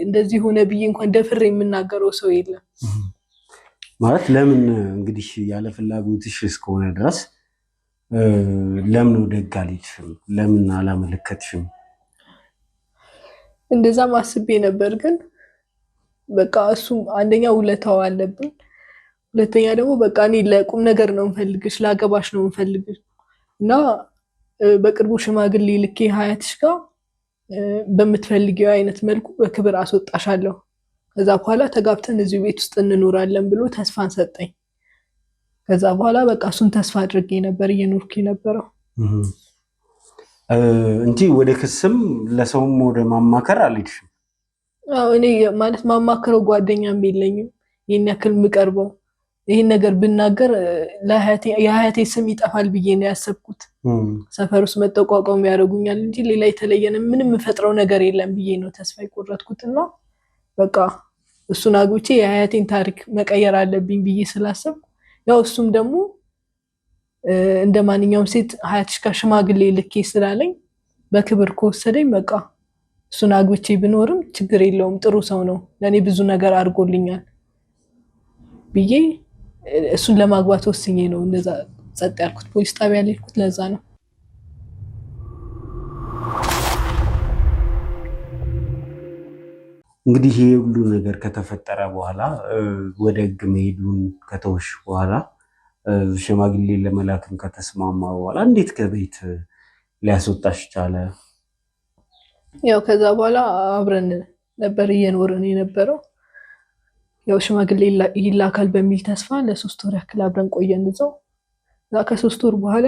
እንደዚህ ሆነ ብዬ እንኳን ደፍሬ የምናገረው ሰው የለም።
ማለት ለምን እንግዲህ ያለ ፍላጎትሽ እስከሆነ ድረስ ለምን ወደግ አልሄድሽም? ለምን አላመለከትሽም?
እንደዛም አስቤ ነበር፣ ግን በቃ እሱም አንደኛ ውለታው አለብን፣ ሁለተኛ ደግሞ በቃ እኔ ለቁም ነገር ነው የምፈልግሽ፣ ላገባሽ ነው የምፈልግሽ እና በቅርቡ ሽማግሌ ልኬ ሀያትሽ ጋር በምትፈልጊው አይነት መልኩ በክብር አስወጣሻለሁ፣ ከዛ በኋላ ተጋብተን እዚሁ ቤት ውስጥ እንኖራለን ብሎ ተስፋን ሰጠኝ። ከዛ በኋላ በቃ እሱን ተስፋ አድርጌ ነበር እየኖርኩ የነበረው
እንጂ ወደ ክስም ለሰውም ወደ ማማከር አልሄድሽም?
እኔ ማለት ማማከረው ጓደኛም የለኝም ይህን ያክል የምቀርበው። ይህን ነገር ብናገር የሀያቴ ስም ይጠፋል ብዬ ነው ያሰብኩት። ሰፈር ውስጥ መጠቋቋም ያደርጉኛል እንጂ ሌላ የተለየን ምንም የምፈጥረው ነገር የለም ብዬ ነው ተስፋ የቆረጥኩት እና በቃ እሱን አግብቼ የሀያቴን ታሪክ መቀየር አለብኝ ብዬ ስላሰብኩ ያው እሱም ደግሞ እንደ ማንኛውም ሴት ሀያትሽ ጋር ሽማግሌ ልኬ ስላለኝ በክብር ከወሰደኝ በቃ እሱን አግብቼ ብኖርም ችግር የለውም፣ ጥሩ ሰው ነው፣ ለእኔ ብዙ ነገር አድርጎልኛል ብዬ እሱን ለማግባት ወስኜ ነው እንደዛ ጸጥ ያልኩት። ፖሊስ ጣቢያ ላይ ልኩት ለዛ ነው።
እንግዲህ ይሄ ሁሉ ነገር ከተፈጠረ በኋላ ወደ ህግ መሄዱን ከተወሽ በኋላ ሽማግሌ ለመላክም ከተስማማ በኋላ እንዴት ከቤት ሊያስወጣሽ ቻለ?
ያው ከዛ በኋላ አብረን ነበር እየኖርን የነበረው። ያው ሽማግሌ ይላካል በሚል ተስፋ ለ3 ወር ያክል አብረን ቆየን እዛው። ከ3 ወር በኋላ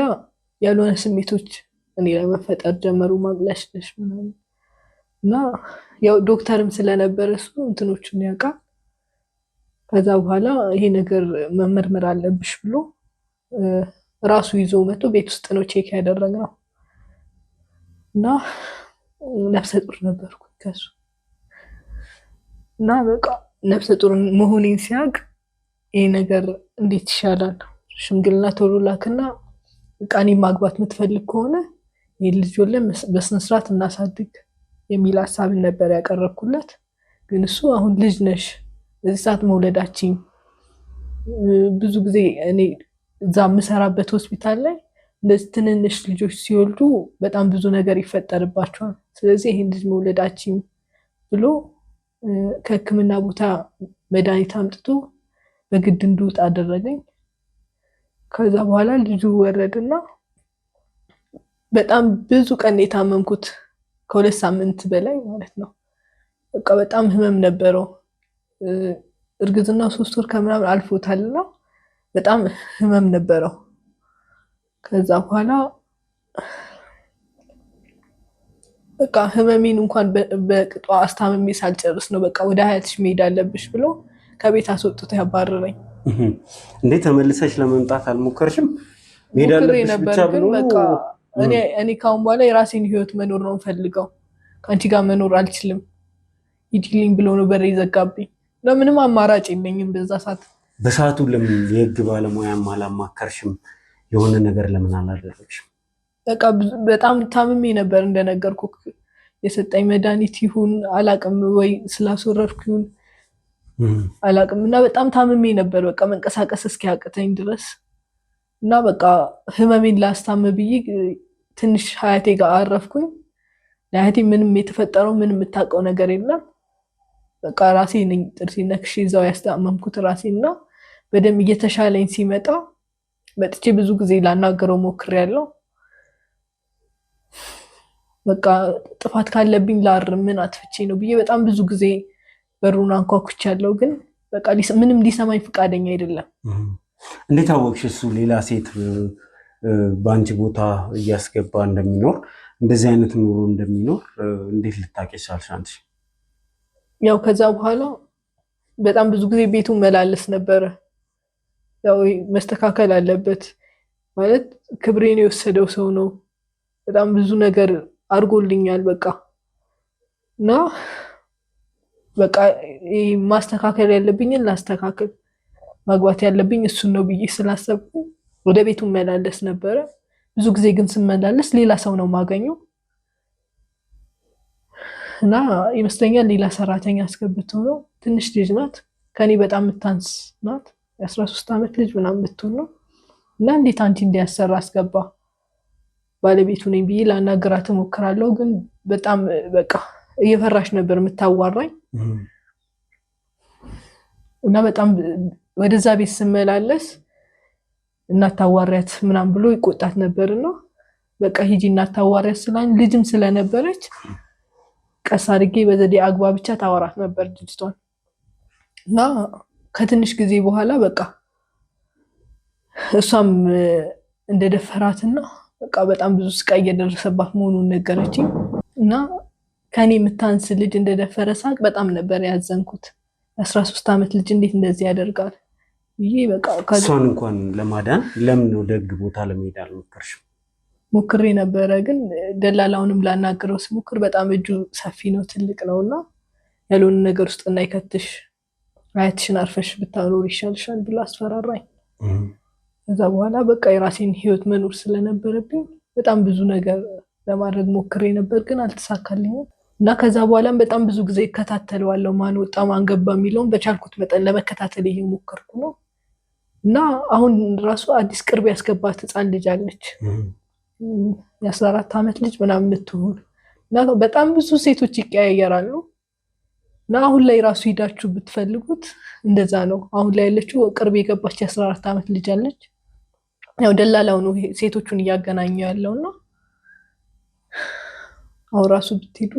ያልሆነ ስሜቶች እኔ ላይ መፈጠር ጀመሩ፣ ማቅለሽለሽ ምናምን እና ያው ዶክተርም ስለነበረ እሱ እንትኖቹን ያውቃል ከዛ በኋላ ይሄ ነገር መመርመር አለብሽ ብሎ ራሱ ይዞ መጥቶ ቤት ውስጥ ነው ቼክ ያደረግነው እና ነፍሰ ጡር ነበርኩ ከሱ እና በቃ ነፍሰ ጡር መሆኔን ሲያውቅ ይሄ ነገር እንዴት ይሻላል ሽምግልና ቶሎ ላክና ቃኒ ማግባት የምትፈልግ ከሆነ ይሄ ልጅ ወለም በስነ ስርዓት እናሳድግ የሚል ሐሳብ ነበር ያቀረብኩለት። ግን እሱ አሁን ልጅ ነሽ በዚህ ሰዓት መውለዳችን ብዙ ጊዜ እኔ እዛ የምሰራበት ሆስፒታል ላይ እንደዚህ ትንንሽ ልጆች ሲወልዱ በጣም ብዙ ነገር ይፈጠርባቸዋል። ስለዚህ ይሄን ልጅ መውለዳችን ብሎ ከሕክምና ቦታ መድኃኒት አምጥቶ በግድ እንድወጣ አደረገኝ። ከዛ በኋላ ልጁ ወረደና በጣም ብዙ ቀን የታመምኩት ከ2 ሳምንት በላይ ማለት ነው። በቃ በጣም ህመም ነበረው። እርግዝናው 3 ወር ከምናምን አልፎታልና በጣም ህመም ነበረው። ከዛ በኋላ በቃ ህመሜን እንኳን በቅጧ አስታምሜ ሳልጨርስ ነው በቃ ወደ ሀያትሽ መሄድ አለብሽ ብሎ ከቤት አስወጥቶ ያባረረኝ።
እንዴ ተመልሰሽ ለመምጣት አልሞከርሽም? መሄድ አለብሽ ብቻ ብሎ በቃ
እኔ ካሁን በኋላ የራሴን ህይወት መኖር ነው ፈልገው ከአንቺ ጋር መኖር አልችልም ሂጂልኝ ብሎ ነው በር ይዘጋብኝ። ለምንም አማራጭ የለኝም በዛ ሰዓት።
በሰዓቱ ለምን የህግ ባለሙያም አላማከርሽም? የሆነ ነገር ለምን አላደረግሽም?
በቃ በጣም ታምሜ ነበር እንደነገርኩ። የሰጠኝ መድኃኒት ይሁን አላቅም ወይ ስላስወረድኩ ይሁን አላቅም እና በጣም ታምሜ ነበር በቃ መንቀሳቀስ እስኪያቅተኝ ድረስ እና በቃ ህመሜን ላስታም ብዬ ትንሽ ሀያቴ ጋር አረፍኩኝ። ለሀያቴ ምንም የተፈጠረው ምንም የምታውቀው ነገር የለም። በቃ ራሴ ነኝ ጥርሴን ነክሼ እዛው ያስታመምኩት ራሴና በደም እየተሻለኝ ሲመጣ መጥቼ ብዙ ጊዜ ላናገረው ሞክሬያለሁ። በቃ ጥፋት ካለብኝ ላርም ምን አጥፍቼ ነው ብዬ በጣም ብዙ ጊዜ በሩን አንኳኩቻለሁ። ግን በቃ ምንም ሊሰማኝ ፈቃደኛ አይደለም።
እንዴት አወቅሽ እሱ ሌላ ሴት በአንቺ ቦታ እያስገባ እንደሚኖር እንደዚህ አይነት ኑሮ እንደሚኖር እንዴት ልታውቂ ቻልሽ አንቺ?
ያው ከዛ በኋላ በጣም ብዙ ጊዜ ቤቱን መላለስ ነበረ። ያው መስተካከል አለበት ማለት ክብሬን የወሰደው ሰው ነው። በጣም ብዙ ነገር አድርጎልኛል በቃ እና በቃ ማስተካከል ያለብኝን ላስተካከል ማግባት ያለብኝ እሱን ነው ብዬ ስላሰብኩ ወደ ቤቱ መላለስ ነበረ። ብዙ ጊዜ ግን ስመላለስ ሌላ ሰው ነው ማገኘው እና ይመስለኛል ሌላ ሰራተኛ አስገብቶ ነው። ትንሽ ልጅ ናት ከኔ በጣም የምታንስ ናት። የ13 ዓመት ልጅ ምናምን ብትሆን ነው እና እንዴት አንቺ እንዲያሰራ አስገባ ባለቤቱ ነኝ ብዬ ላናገራት እሞክራለሁ። ግን በጣም በቃ እየፈራሽ ነበር የምታዋራኝ እና በጣም ወደዛ ቤት ስመላለስ እናታዋሪያት ምናምን ብሎ ይቆጣት ነበርና በቃ ሂጂ እናታዋሪያት ስላኝ ልጅም ስለነበረች ቀስ አድርጌ በዘዴ አግባ ብቻ ታወራት ነበር ልጅቷን እና ከትንሽ ጊዜ በኋላ በቃ እሷም እንደደፈራትና በቃ በጣም ብዙ ስቃይ እየደረሰባት መሆኑን ነገረችኝ እና ከኔ የምታንስ ልጅ እንደደፈረ ሳቅ በጣም ነበር ያዘንኩት። 13 ዓመት ልጅ እንዴት እንደዚህ ያደርጋል ይሄ በቃ
እሷን እንኳን ለማዳን ለምን ነው ደግ ቦታ ለመሄድ አልሞከርሽም?
ሞክሬ ነበረ። ግን ደላላውንም ላናገረው ስሞክር በጣም እጁ ሰፊ ነው ትልቅ ነውና ያልሆነ ነገር ውስጥ እንዳይከትሽ አያትሽን አርፈሽ ብታኖር ይሻልሻል ብሎ አስፈራራኝ። ከዛ በኋላ በቃ የራሴን ህይወት መኖር ስለነበረብኝ በጣም ብዙ ነገር ለማድረግ ሞክሬ ነበር ግን አልተሳካልኝም። እና ከዛ በኋላም በጣም ብዙ ጊዜ እከታተለዋለሁ ማን ወጣ ማን ገባ የሚለውን በቻልኩት መጠን ለመከታተል እየሞከርኩ ነው። እና አሁን ራሱ አዲስ ቅርብ ያስገባት ህፃን ልጅ አለች የ14 ዓመት ልጅ ምናምን የምትሆን እና በጣም ብዙ ሴቶች ይቀያየራሉ። እና አሁን ላይ ራሱ ሂዳችሁ ብትፈልጉት እንደዛ ነው። አሁን ላይ ያለችው ቅርብ የገባች የ14 ዓመት ልጅ አለች። ያው ደላላው ነው ሴቶቹን እያገናኘ ያለውና አሁን ራሱ ብትሄዱ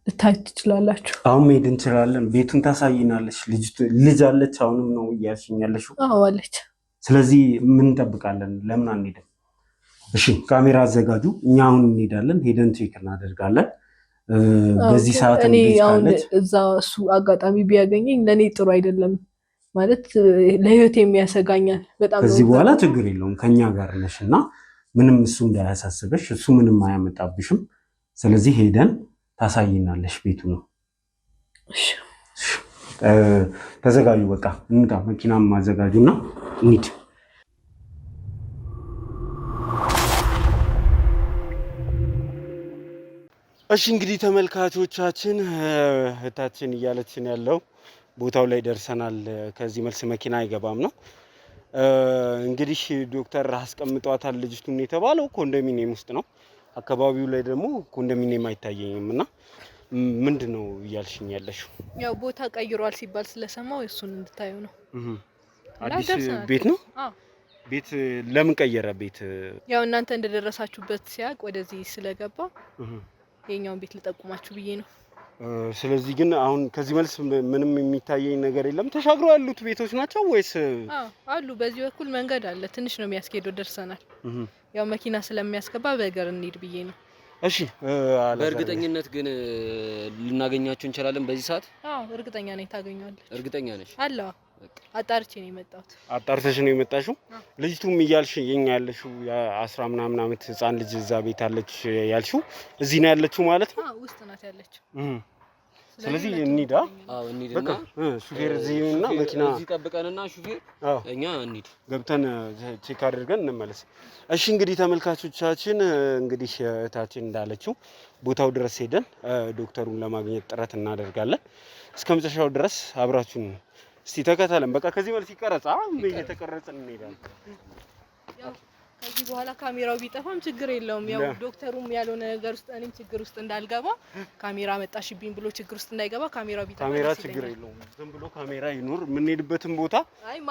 ልታይ ትችላላችሁ።
አሁን መሄድ እንችላለን። ቤቱን ታሳይናለች። ልጅ አለች አሁንም ነው እያልሽኝ ያለሽው?
አዎ አለች።
ስለዚህ ምን እንጠብቃለን? ለምን አንሄድም? እሺ ካሜራ አዘጋጁ። እኛ አሁን እንሄዳለን፣ ሄደን ቼክ እናደርጋለን። በዚህ ሰዓት
እኔ አሁን እዛ እሱ አጋጣሚ ቢያገኘኝ ለእኔ ጥሩ አይደለም። ማለት ለህይወት የሚያሰጋኛል በጣም።
ከዚህ በኋላ ችግር የለውም ከኛ ጋር ነሽና ምንም እሱ እንዳያሳስበሽ፣ እሱ ምንም አያመጣብሽም። ስለዚህ ሄደን ታሳይናለሽ ቤቱ ነው።
እሺ
ተዘጋጁ፣ በቃ እንውጣ። መኪናም ማዘጋጁና እንሂድ። እሺ እንግዲህ ተመልካቾቻችን እህታችን እያለችን ያለው ቦታው ላይ ደርሰናል። ከዚህ መልስ መኪና አይገባም ነው እንግዲህ ዶክተር አስቀምጧታል ልጅቱን የተባለው ኮንዶሚኒየም ውስጥ ነው። አካባቢው ላይ ደግሞ ኮንዶሚኒየም አይታየኝም እና ምንድነው እያልሽኝ ያለሽው?
ያው ቦታ ቀይሯል ሲባል ስለሰማው እሱን እንድታዩ ነው።
አዲስ ቤት ነው?
አዎ።
ቤት ለምን ቀየረ? ቤት
ያው እናንተ እንደደረሳችሁበት ሲያቅ ወደዚህ ስለገባ የኛውን ቤት ልጠቁማችሁ ብዬ ነው።
ስለዚህ ግን አሁን ከዚህ መልስ ምንም የሚታየኝ ነገር የለም። ተሻግሮ ያሉት ቤቶች ናቸው ወይስ?
አዎ አሉ። በዚህ በኩል መንገድ አለ፣ ትንሽ ነው የሚያስኬደው። ደርሰናል። ያው መኪና ስለሚያስገባ በእግር እንሂድ ብዬ ነው።
እሺ
በእርግጠኝነት ግን ልናገኛችሁ እንችላለን በዚህ ሰዓት?
አዎ እርግጠኛ ነኝ ታገኛለች።
እርግጠኛ ነሽ?
አለ። አጣርቼ ነው የመጣሁት።
አጣርተሽ ነው የመጣሽው? ልጅቱም እያልሽ የኛ ያለሽው የ10 ምናምን ዓመት ህፃን ልጅ እዛ ቤት አለች ያልሽው እዚህ ነው ያለችው ማለት ነው?
አዎ ውስጥ ናት ያለችው።
ስለዚህ እንሂድ።
አዎ እንሂድና
ሹፌር እዚህና መኪና
እዚህ ጠብቀንና ሹፌር እኛ እንሂድ
ገብተን ቼክ አድርገን እንመለስ። እሺ እንግዲህ ተመልካቾቻችን እንግዲህ እህታችን እንዳለችው ቦታው ድረስ ሄደን ዶክተሩን ለማግኘት ጥረት እናደርጋለን። እስከ መጨረሻው ድረስ አብራችሁን እስቲ ተከታተለን። በቃ ከዚህ መልስ ይቀረጻ እየተቀረጽን እንሄዳለን።
ያው ከዚህ በኋላ ካሜራው ቢጠፋም ችግር የለውም። ያው ዶክተሩም ያልሆነ ነገር ውስጥ እኔም ችግር ውስጥ እንዳልገባ ካሜራ መጣሽብኝ ብሎ ችግር ውስጥ እንዳይገባ ካሜራው ቢጠፋ
ካሜራ ችግር የለውም። ዝም ብሎ ካሜራ ይኖር የምንሄድበትን ቦታ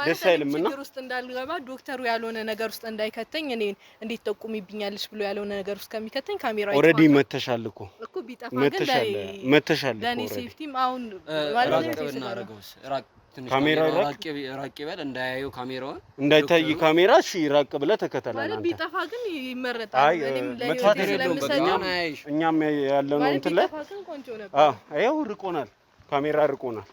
ደስ አይልምና
ችግር ውስጥ እንዳልገባ ዶክተሩ ያልሆነ ነገር ውስጥ እንዳይከተኝ እኔን እንዴት ጠቁሚብኛለሽ ብሎ ያልሆነ ነገር ውስጥ ከሚከተኝ ካሜራው
ኦሬዲ መተሻል እኮ
ቢጠፋ ግን
መተሻል
ለኔ ሴፍቲም አሁን ማለት ነው
እናደርገውስ ራቅ
ካሜራው
ራቅ ይበል እንዳያዩ ካሜራውን
እንዳይታይ ካሜራ። እሺ ራቅ ብለህ ተከተለና
ማለት ቢጠፋ ግን ይመረጣል። እኔም ለህይወት ስለምሰጠው
እኛም ያለነው እንትን ላይ አዎ አይው ርቆናል፣ ካሜራ ርቆናል።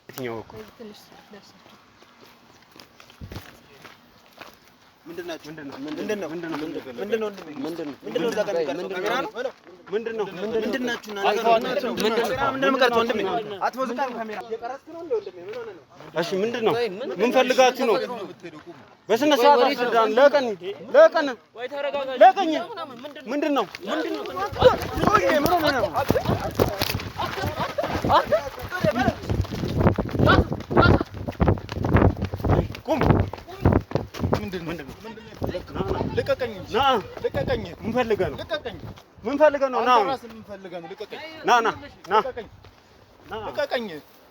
የትኛው እኮ ምንድነው ምን ፈልጋችሁ ነው? በስነ ስርዓት አስረዳን። ለቀን ምንድነው ቁም ልቀቀኝ! ምን ፈልገህ ነው?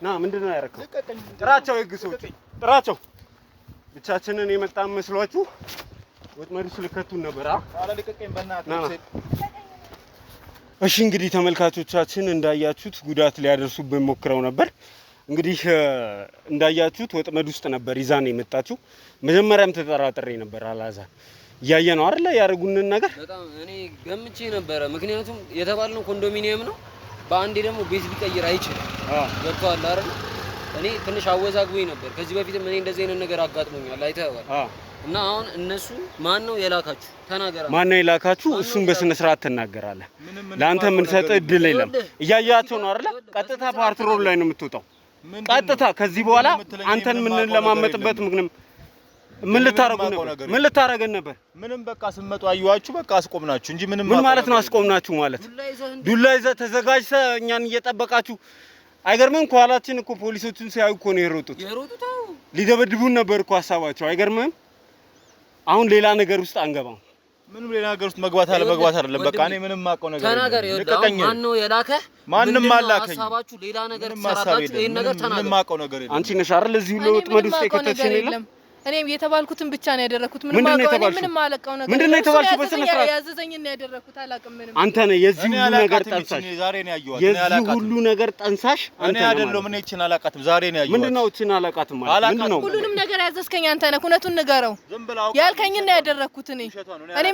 ና ምንድነው ያደረከው? ጥራቸው፣ የህግ ሰዎች ጥራቸው። ብቻችንን የመጣን መስሏችሁ ወጥመድ ውስጥ ልከቱን ነበር። እሺ እንግዲህ ተመልካቾቻችን እንዳያችሁት ጉዳት ሊያደርሱብን ሞክረው ነበር። እንግዲህ እንዳያችሁት ወጥመድ ውስጥ ነበር ይዛን የመጣችው። መጀመሪያም ተጠራጥሬ ነበር። አላዛር እያየ ነው አይደል ያደርጉንን ነገር።
በጣም እኔ ገምቼ ነበረ። ምክንያቱም የተባልነው ኮንዶሚኒየም ነው፣ በአንዴ ደግሞ ቤት ሊቀይር አይችልም። ገብቶሃል አይደል? እኔ ትንሽ አወዛግቦኝ ነበር። ከዚህ በፊትም እኔ እንደዚህ አይነት ነገር አጋጥሞኛል፣ አይተኸዋል። እና አሁን እነሱ ማን ነው የላካችሁ? ተናገራ።
ማን ነው የላካችሁ? እሱን በስነ ስርዓት ትናገራለህ። ለአንተ ምን ሰጠ እድል የለም። እያያቸው ነው አይደል? ቀጥታ ፓትሮል ላይ ነው የምትወጣው። ቀጥታ ከዚህ በኋላ አንተን ምን ለማመጥበት ምንም ምን ልታረገን ነበር?
ምንም በቃ ስመጡ አዩዋችሁ፣ በቃ አስቆምናችሁ እንጂ ምንም
ማለት ነው። አስቆምናችሁ ማለት ዱላ ይዘህ ተዘጋጅተህ እኛን እየጠበቃችሁ አይገርምም? ከኋላችን እኮ ፖሊሶቹን ሲያዩ እኮ ነው የሮጡት። ሊደበድቡን ነበር እኮ ሀሳባቸው። አይገርምም? አሁን ሌላ ነገር ውስጥ አንገባም።
ምንም ሌላ ነገር ውስጥ መግባት አይደለም። በቃ እኔ ምንም ማውቀው ነገር
ተናገር። ይልቀቀኝ። ማን ነው የላከህ?
ማንም አላከኝ።
ሀሳባችሁ ሌላ ነገር ተሰራላችሁ። ይሄን ነገር ተናገር።
ምንም ማውቀው ነገር የለም።
አንቺ ነሽ አይደል እዚህ ሁሉ ወጥመድ ውስጥ የከተትሽን? የለም
እኔም የተባልኩትን ብቻ ነው ያደረኩት። ምንም አላውቀው ነገር
ምንድነው የተባልኩት? በስነ ስርዓት
ያዘዘኝን ነው ያደረኩት። አላውቅም ምንም።
አንተ ነህ የዚህ ሁሉ ነገር ጠንሳሽ።
ዛሬ ነው ያየኋት።
የዚህ ሁሉ ነገር ጠንሳሽ
አንተ ነህ። አይደለም እኔ እቺን አላውቃትም። ዛሬ ነው ያየኋት።
ምንድነው እቺን አላውቃትም ማለት ምንድነው?
ሁሉንም ነገር ያዘዝከኝ አንተ ነህ። እውነቱን ንገረው። ያልከኝን ነው ያደረኩት። እኔ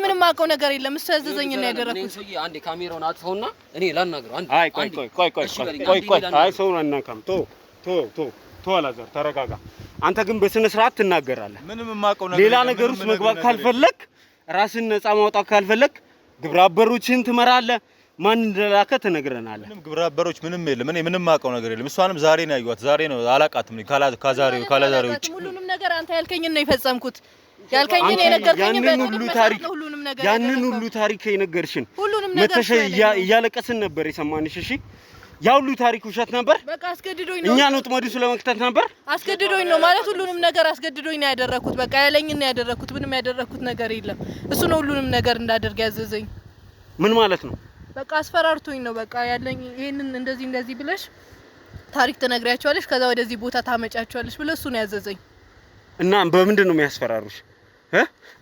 ምንም አውቀው ነገር የለም። እሱ ያዘዘኝን ነው ያደረኩት።
እኔ ሰውዬ አንዴ ካሜራውን አጥፈውና እኔ ላናግረው። አንዴ
አይ ቆይ አይ ሰው አናካም። ቶ አላዛር ተረጋጋ። አንተ ግን በስነ ስርዓት ትናገራለህ።
ምንም የማውቀው ነገር
ሌላ ነገር ውስጥ መግባት ካልፈለክ ራስን ነፃ ማውጣት ካልፈለክ ግብረ አበሮችን ትመራለህ። ማን እንደላከ ትነግረናለህ።
ምንም ግብረ አበሮች ምንም የለም። እኔ ምንም የማውቀው ነገር የለም። እሷንም ዛሬ ነው ያየኋት። ዛሬ ነው አላውቃትም። ካላዛሬው ውጭ
ሁሉንም ነገር አንተ ያልከኝን ነው የፈጸምኩት። ያልከኝን የነገርከኝ
ያንን ሁሉ ታሪክ የነገርሽን መተሽ እያለቀስን ነበር የሰማንሽ። እሺ ያ ሁሉ ታሪክ ውሸት ነበር።
በቃ አስገድዶኝ ነው።
እኛን ወጥመዱ ስለመክተት ነበር።
አስገድዶኝ ነው ማለት ሁሉንም ነገር አስገድዶኝ ነው ያደረኩት። በቃ ያለኝን ነው ያደረኩት። ምንም ያደረኩት ነገር የለም። እሱ ነው ሁሉንም ነገር እንዳደርግ ያዘዘኝ።
ምን ማለት ነው?
በቃ አስፈራርቶኝ ነው። በቃ ያለኝ ይሄንን እንደዚህ ብለሽ ታሪክ ትነግሪያቸዋለሽ፣ ከዛ ወደዚህ ቦታ ታመጫቸዋለሽ ብለ እሱ ነው ያዘዘኝ።
እና በምንድን ነው የሚያስፈራሩሽ?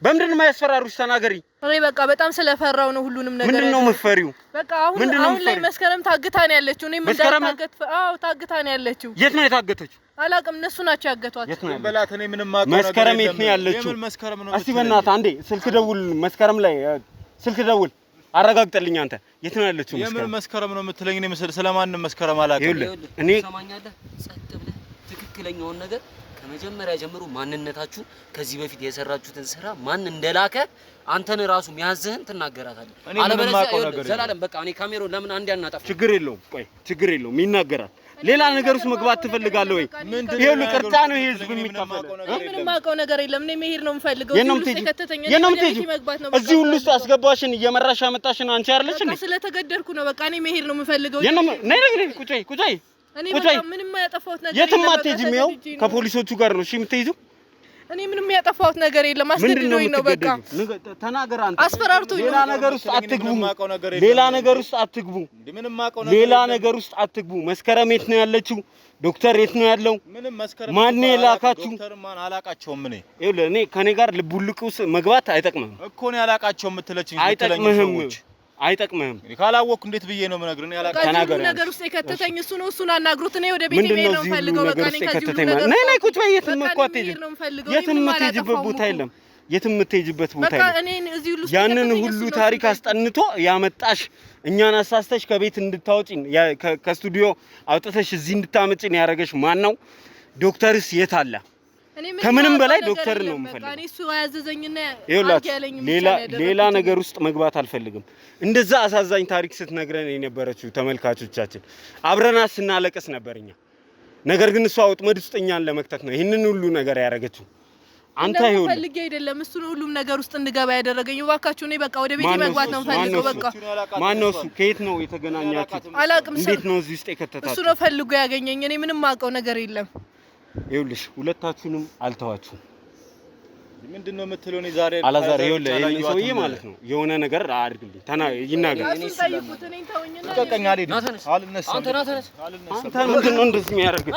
በምንድን ነው የሚያስፈራሩሽ? ተናገሪ።
እኔ በቃ በጣም ስለፈራው ነው ሁሉንም ነገር።
ምንድን ነው የምትፈሪው?
በቃ አሁን ላይ መስከረም ታግታ ነው ያለችው። እኔ ምን ታገት? አዎ ታግታ ነው ያለችው።
የት ነው የታገተችው?
አላውቅም። እነሱ ናቸው ያገቷት።
በላት እኔ ምንም ማውቀው ነገር
መስከረም የት ነው ያለችው? እስቲ በእናትህ አንዴ ስልክ ደውል። መስከረም ላይ ስልክ ደውል አረጋግጥልኝ። አንተ የት ነው ያለችው?
የምን መስከረም ነው የምትለኝ? እኔ ስለማንም መስከረም አላውቅም።
እኔ ሰማኛለህ። ጸጥ ብለህ ትክክለኛውን ነገር ከመጀመሪያ ጀምሮ ማንነታችሁ ከዚህ በፊት የሰራችሁትን ስራ ማን እንደላከ አንተን ራሱ የሚያዝህን ትናገራታለህ። አለበለዚያ ዘላለም በቃ እኔ ካሜራውን ለምን አንዴ አናጠፋ?
ችግር የለውም። ቆይ ችግር የለውም። ይናገራል። ሌላ ነገር ውስጥ መግባት ትፈልጋለህ ወይ? ይሄው ቅርታ ነው ይሄ ህዝብ የሚከፈለው።
ምንም ማውቀው ነገር የለም። እኔ መሄድ ነው የምፈልገው።
እዚህ ሁሉ ውስጥ አስገባሽን እየመራሽ አመጣሽን አንቺ አይደለሽ እንዴ?
ስለተገደድኩ ነው። በቃ እኔ መሄድ ነው የምፈልገው።
ነይ ቁጭ
እኔ በቃ ምንም ያጠፋሁት ነገር
የለም። የትም አትሄጂም። ይኸው ከፖሊሶቹ ጋር ነው እሺ የምትይዙ።
እኔ ምንም ያጠፋሁት ነገር የለም። አስገድዶኝ ነው። በቃ
ተናገር አንተ።
አስፈራርቶኝ።
ሌላ ነገር ውስጥ አትግቡ። ሌላ ነገር ውስጥ አትግቡ። ሌላ ነገር ውስጥ አትግቡ። መስከረም የት ነው ያለችው? ዶክተር የት ነው ያለው? ማን የላካችሁ?
ዶክተር ማን አላቃቸውም።
እኔ ከኔ ጋር ልቡልቅ ውስጥ መግባት አይጠቅምህም
እኮ ነው ያላቃቸው የምትለችኝ።
አይጠቅምህም።
ካላወቅኩ እንዴት ብዬ ነው የምነግርህ?
ያላቃቸው ነገር ውስጥ የከተተኝ እሱ ነው። እሱን አናግሩት። እኔ ወደ ቤት መሄድ ነው የምፈልገው። በቃ እኔ ከዚህ ሁሉ ነገር
ነይ ቁጭ በይ። የትም እኮ አትሄጂም። የትም የምትሄጂበት ቦታ የለም። የትም የምትሄጂበት ቦታ የለም።
በቃ እኔ እዚህ ሁሉ
ያንን ሁሉ ታሪክ አስጠንቶ ያመጣሽ እኛን አሳስተሽ ከቤት እንድታወጪን ከስቱዲዮ አውጥተሽ እዚህ እንድታመጪን ያደረገሽ ማን ነው? ዶክተርስ የት አለ? ከምንም በላይ ዶክተር ነው የምፈልገው።
እኔ እሱ ያዘዘኝና
ሌላ ነገር ውስጥ መግባት አልፈልግም። እንደዛ አሳዛኝ ታሪክ ስትነግረን የነበረችው ተመልካቾቻችን አብረናት ስናለቅስ ነበርኛ። ነገር ግን እሷ ወጥመድ ውስጥ እኛን ለመክተት ነው ይህንን ሁሉ ነገር ያደረገችው። አንተ ይሁን
ፈልጌ አይደለም እሱ ነው ሁሉም ነገር ውስጥ እንድገባ ያደረገኝ። እባካችሁ እኔ በቃ ወደ ቤት መግባት ነው ፈልገው። በቃ
ማን ነው እሱ? ከየት ነው የተገናኛችሁት?
አላውቅም።
እንዴት ነው እዚህ ውስጥ የከተታችሁ?
እሱ ነው ፈልጎ ያገኘኝ። እኔ ምንም ማውቀው ነገር የለም።
ይኸውልሽ ሁለታችሁንም አልተዋችሁም።
ምንድነው የምትለው? እኔ ዛሬ
አላዛር ይኸውልህ ይሄን ሰውዬ ማለት ነው የሆነ ነገር አድርግልኝ ይናገር።
አንተ ምንድነው እንደዚህ የሚያደርግ?